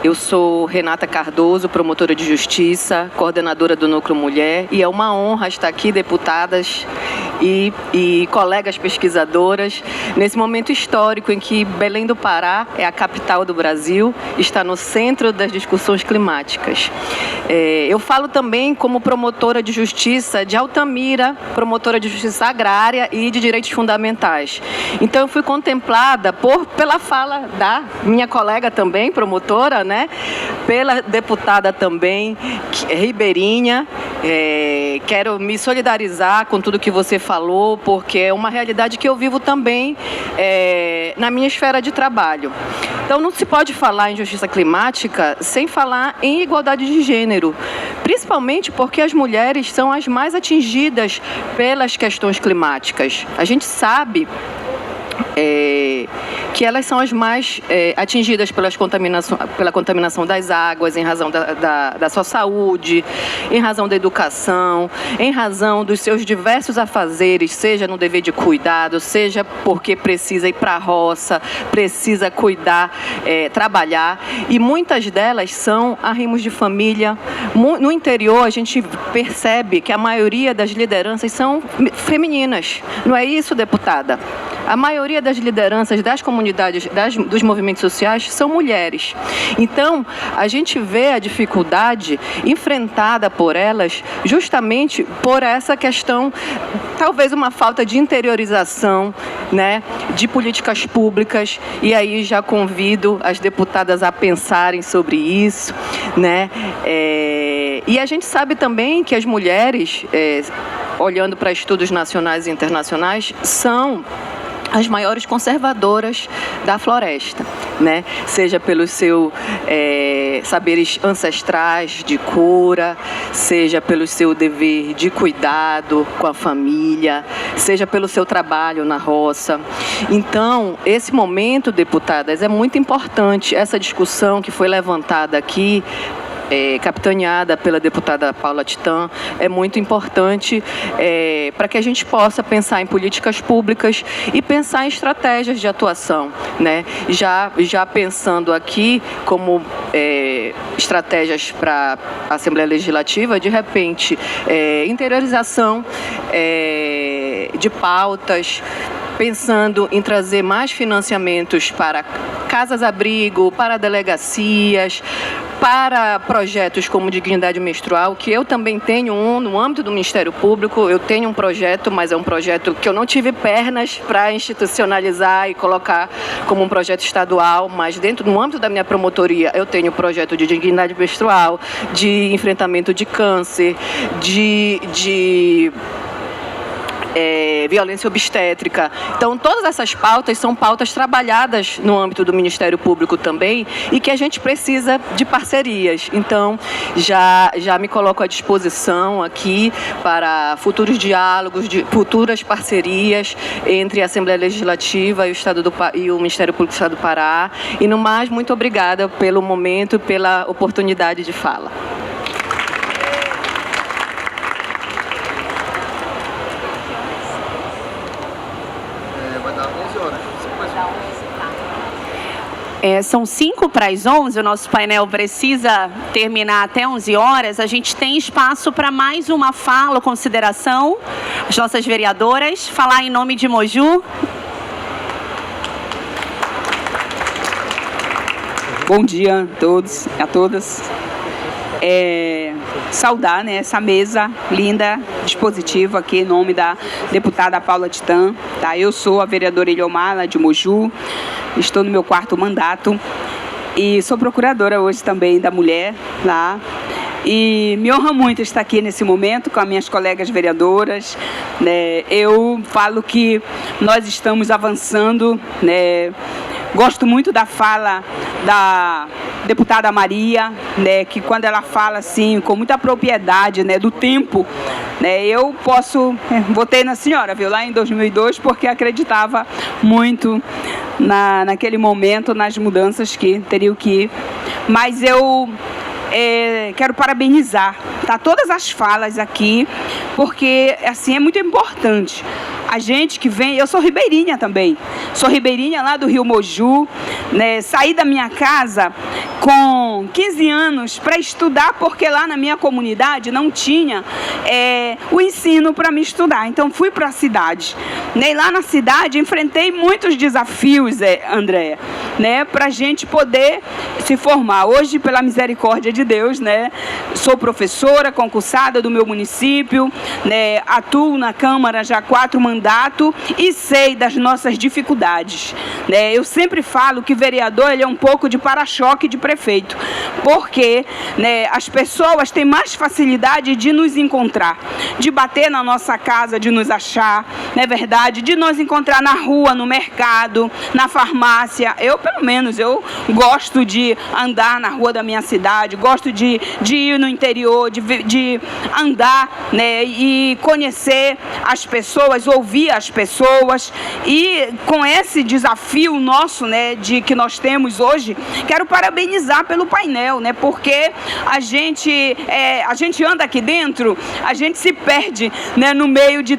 Eu sou Renata Cardoso, promotora de justiça, coordenadora do Núcleo Mulher, e é uma honra estar aqui, deputadas e colegas pesquisadoras, nesse momento histórico em que Belém do Pará é a capital do Brasil, está no centro das discussões climáticas. Eu falo também como promotora de justiça de Altamira, promotora de justiça agrária e de direitos fundamentais. Então, eu fui contemplada pela fala da minha colega também, promotora, né? Pela deputada também, Ribeirinha. Quero me solidarizar com tudo que você falou, porque é uma realidade que eu vivo também na minha esfera de trabalho. Então, não se pode falar em justiça climática sem falar em igualdade de gênero, principalmente porque as mulheres são as mais atingidas pelas questões climáticas. A gente sabe que elas são as mais atingidas pela contaminação das águas, em razão da sua saúde, em razão da educação, em razão dos seus diversos afazeres, seja no dever de cuidado, seja porque precisa ir para a roça, precisa cuidar, trabalhar, e muitas delas são arrimos de família. No interior, a gente percebe que a maioria das lideranças são femininas. Não é isso, deputada? A maioria das lideranças das comunidades, dos movimentos sociais, são mulheres. Então, a gente vê a dificuldade enfrentada por elas justamente por essa questão, talvez uma falta de interiorização, né, de políticas públicas, e aí já convido as deputadas a pensarem sobre isso, né? E a gente sabe também que as mulheres, olhando para estudos nacionais e internacionais, são as maiores conservadoras da floresta, né? Seja pelos seus saberes ancestrais de cura, seja pelo seu dever de cuidado com a família, seja pelo seu trabalho na roça. Então, esse momento, deputadas, é muito importante. Essa discussão que foi levantada aqui, capitaneada pela deputada Paula Titã, é muito importante para que a gente possa pensar em políticas públicas e pensar em estratégias de atuação, né? Já pensando aqui como estratégias para a Assembleia Legislativa, de repente, interiorização de pautas, pensando em trazer mais financiamentos para casas-abrigo, para delegacias, para projetos como Dignidade Menstrual, que eu também tenho no âmbito do Ministério Público. Eu tenho um projeto, mas é um projeto que eu não tive pernas para institucionalizar e colocar como um projeto estadual, mas no âmbito da minha promotoria eu tenho o projeto de Dignidade Menstrual, de enfrentamento de câncer, de violência obstétrica. Então, todas essas pautas são pautas trabalhadas no âmbito do Ministério Público também e que a gente precisa de parcerias. Então, já me coloco à disposição aqui para futuros diálogos, futuras parcerias entre a Assembleia Legislativa e o Ministério Público do Estado do Pará. E, no mais, muito obrigada pelo momento e pela oportunidade de fala. São 5:55, o nosso painel precisa terminar até 11 horas. A gente tem espaço para mais uma fala ou consideração. As nossas vereadoras, falar em nome de Moju. Bom dia a todos, a todas. Saudar, né, essa mesa linda, dispositiva aqui em nome da deputada Paula Titã. Tá? Eu sou a vereadora Eliomar, lá de Moju, estou no meu 4º mandato e sou procuradora hoje também da mulher lá. E me honra muito estar aqui nesse momento com as minhas colegas vereadoras, né? Eu falo que nós estamos avançando, né? Gosto muito da fala da deputada Maria, né, que quando ela fala assim, com muita propriedade, né, do tempo, né, eu votei na senhora, viu, lá em 2002, porque acreditava muito naquele momento, nas mudanças que teriam que ir. Mas eu quero parabenizar, tá, todas as falas aqui, porque assim é muito importante. A gente que vem, eu sou ribeirinha também, sou ribeirinha lá do Rio Moju, né? Saí da minha casa com 15 anos para estudar, porque lá na minha comunidade não tinha o ensino para me estudar, então fui para a cidade, né? E lá na cidade enfrentei muitos desafios, Andréia, né? Para a gente poder se formar. Hoje, pela misericórdia de Deus, né? Sou professora concursada do meu município, né? Atuo na Câmara já há 4 mandatos e sei das nossas dificuldades, né? Eu sempre falo que vereador ele é um pouco de para-choque de prefeito, porque, né, as pessoas têm mais facilidade de nos encontrar, de bater na nossa casa, de nos achar, não é verdade? De nos encontrar na rua, no mercado, na farmácia. Eu, pelo menos, eu gosto de andar na rua da minha cidade, gosto de ir no interior, de andar, né, e conhecer as pessoas, ouvir as pessoas. E com esse desafio nosso, né, que nós temos hoje, quero parabenizar pelo painel, né, porque a gente anda aqui dentro, a gente se perde, né, no meio de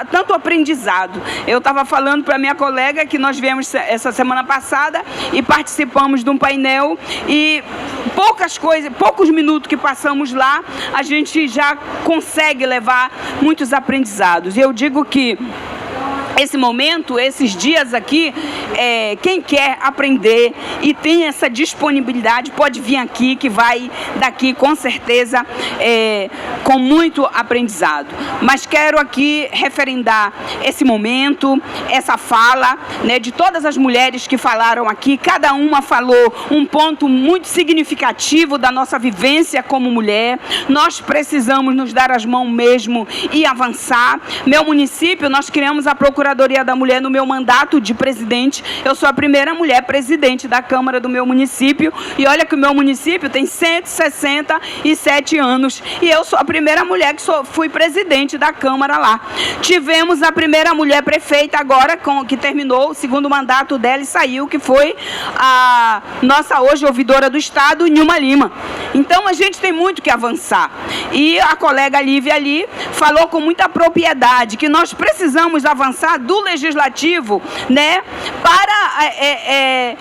tanto aprendizado. Eu estava falando para minha colega que nós viemos essa semana passada e participamos de um painel e poucos minutos que passamos lá, a gente já consegue levar muitos aprendizados. E eu digo que esse momento, esses dias aqui, quem quer aprender e tem essa disponibilidade pode vir aqui, que vai daqui com certeza com muito aprendizado. Mas quero aqui referendar esse momento, essa fala, né, de todas as mulheres que falaram aqui. Cada uma falou um ponto muito significativo da nossa vivência como mulher. Nós precisamos nos dar as mãos mesmo e avançar. Meu município, nós criamos a Procuradoria da Mulher no meu mandato de presidente. Eu sou a primeira mulher presidente da Câmara do meu município. E olha que o meu município tem 167 anos. E eu sou a primeira mulher que fui presidente da Câmara lá. Tivemos a primeira mulher prefeita agora, que terminou o 2º mandato dela e saiu, que foi a nossa hoje ouvidora do Estado, Nilma Lima. Então a gente tem muito que avançar. E a colega Lívia ali falou com muita propriedade que nós precisamos avançar do legislativo, né, para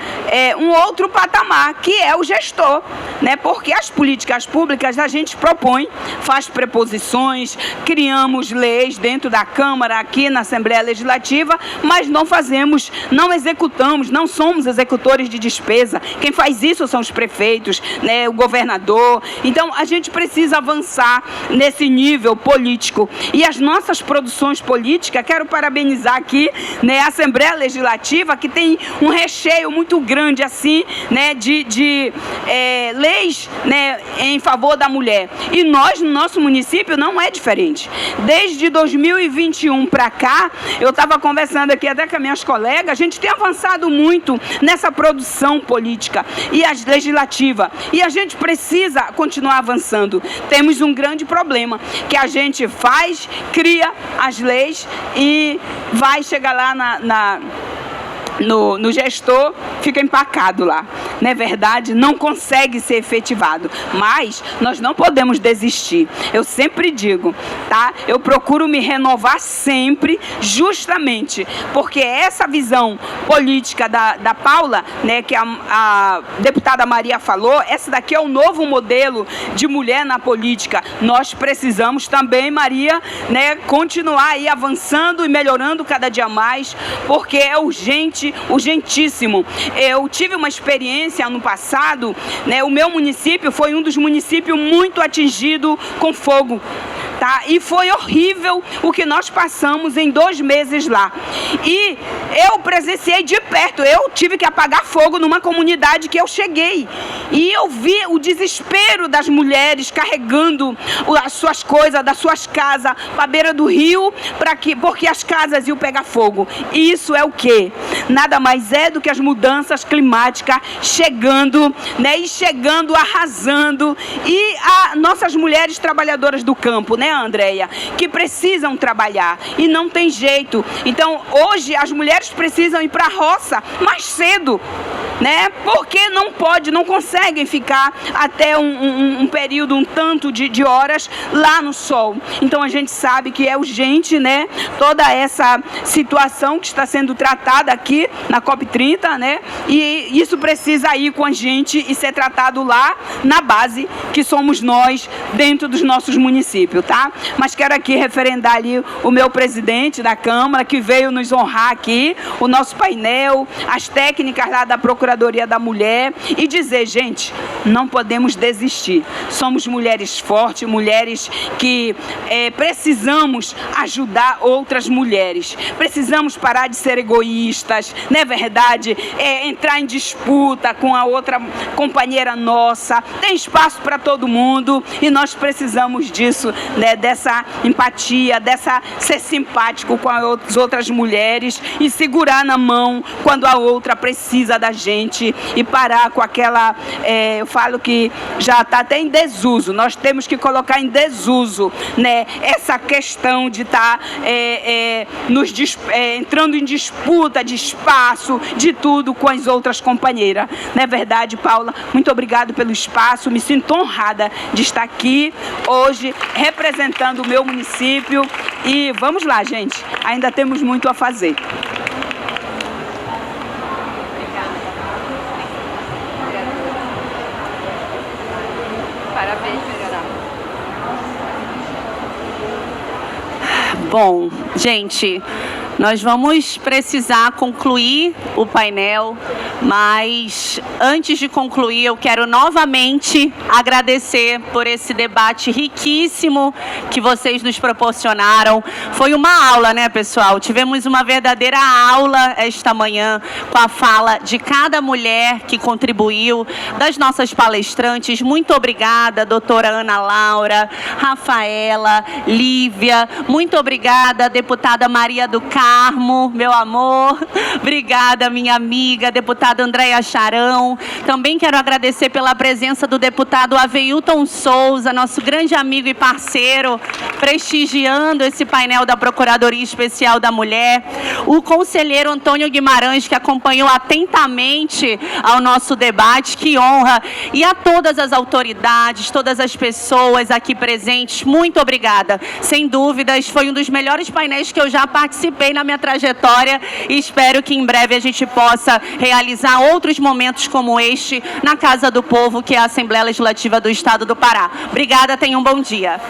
um outro patamar, que é o gestor, né, porque as políticas públicas a gente propõe, faz preposições, criamos leis dentro da Câmara, aqui na Assembleia Legislativa, mas não executamos, não somos executores de despesa. Quem faz isso são os prefeitos, né, o governador. Então a gente precisa avançar nesse nível político. E as nossas produções políticas, quero parabenizar aqui, né, a Assembleia Legislativa, que tem um recheio muito grande assim, né, de leis, né, em favor da mulher. E nós, no nosso município, não é diferente. Desde 2021 para cá, eu estava conversando aqui até com as minhas colegas, a gente tem avançado muito nessa produção política e legislativa. E a gente precisa continuar avançando. Temos um grande problema, que a gente cria as leis e vai chegar lá no gestor, fica empacado lá, não é verdade? Não consegue ser efetivado, mas nós não podemos desistir. Eu sempre digo, tá? Eu procuro me renovar sempre, justamente porque essa visão política da Paula, né, que a deputada Maria falou, essa daqui é o novo modelo de mulher na política. Nós precisamos também, Maria, né, continuar aí avançando e melhorando cada dia mais, porque é urgente urgentíssimo. Eu tive uma experiência no passado, né? O meu município foi um dos municípios muito atingido com fogo. Tá? E foi horrível o que nós passamos em 2 meses lá. E eu presenciei de perto, eu tive que apagar fogo numa comunidade que eu cheguei. E eu vi o desespero das mulheres carregando as suas coisas das suas casas para a beira do rio, porque as casas iam pegar fogo. E isso é o quê? Nada mais é do que as mudanças climáticas chegando, né? E chegando, arrasando. E nossas mulheres trabalhadoras do campo, né, Andréia, que precisam trabalhar e não tem jeito. Então, hoje as mulheres precisam ir para a roça mais cedo, né? Porque não conseguem ficar até um período, um tanto de horas lá no sol. Então, a gente sabe que é urgente, né? Toda essa situação que está sendo tratada aqui na COP30, né? E isso precisa ir com a gente e ser tratado lá na base, que somos nós, dentro dos nossos municípios, tá? Mas quero aqui referendar ali o meu presidente da Câmara, que veio nos honrar aqui, o nosso painel, as técnicas lá da Procuradoria da Mulher, e dizer, gente, não podemos desistir. Somos mulheres fortes, mulheres que precisamos ajudar outras mulheres. Precisamos parar de ser egoístas, não é verdade? Entrar em disputa com a outra companheira nossa. Tem espaço para todo mundo e nós precisamos disso, né? Dessa empatia, dessa ser simpático com as outras mulheres e segurar na mão quando a outra precisa da gente e parar com aquela, eu falo que já está até em desuso, nós temos que colocar em desuso, né, essa questão de estar entrando em disputa de espaço, de tudo com as outras companheiras. Não é verdade, Paula? Muito obrigado pelo espaço, me sinto honrada de estar aqui hoje representando o meu município e vamos lá, gente, ainda temos muito a fazer. Parabéns, Verena. Bom, gente, nós vamos precisar concluir o painel, mas antes de concluir, eu quero novamente agradecer por esse debate riquíssimo que vocês nos proporcionaram. Foi uma aula, né, pessoal? Tivemos uma verdadeira aula esta manhã com a fala de cada mulher que contribuiu, das nossas palestrantes. Muito obrigada, doutora Ana Laura, Rafaela, Lívia. Muito obrigada, deputada Maria do Carmo, meu amor. Obrigada, minha amiga, deputada Andréia Charão. Também quero agradecer pela presença do deputado Aveilton Souza, nosso grande amigo e parceiro, prestigiando esse painel da Procuradoria Especial da Mulher. O conselheiro Antônio Guimarães, que acompanhou atentamente ao nosso debate, que honra. E a todas as autoridades, todas as pessoas aqui presentes, muito obrigada. Sem dúvidas, foi um dos melhores painéis que eu já participei na minha trajetória e espero que em breve a gente possa realizar outros momentos como este na Casa do Povo, que é a Assembleia Legislativa do Estado do Pará. Obrigada, tenham um bom dia.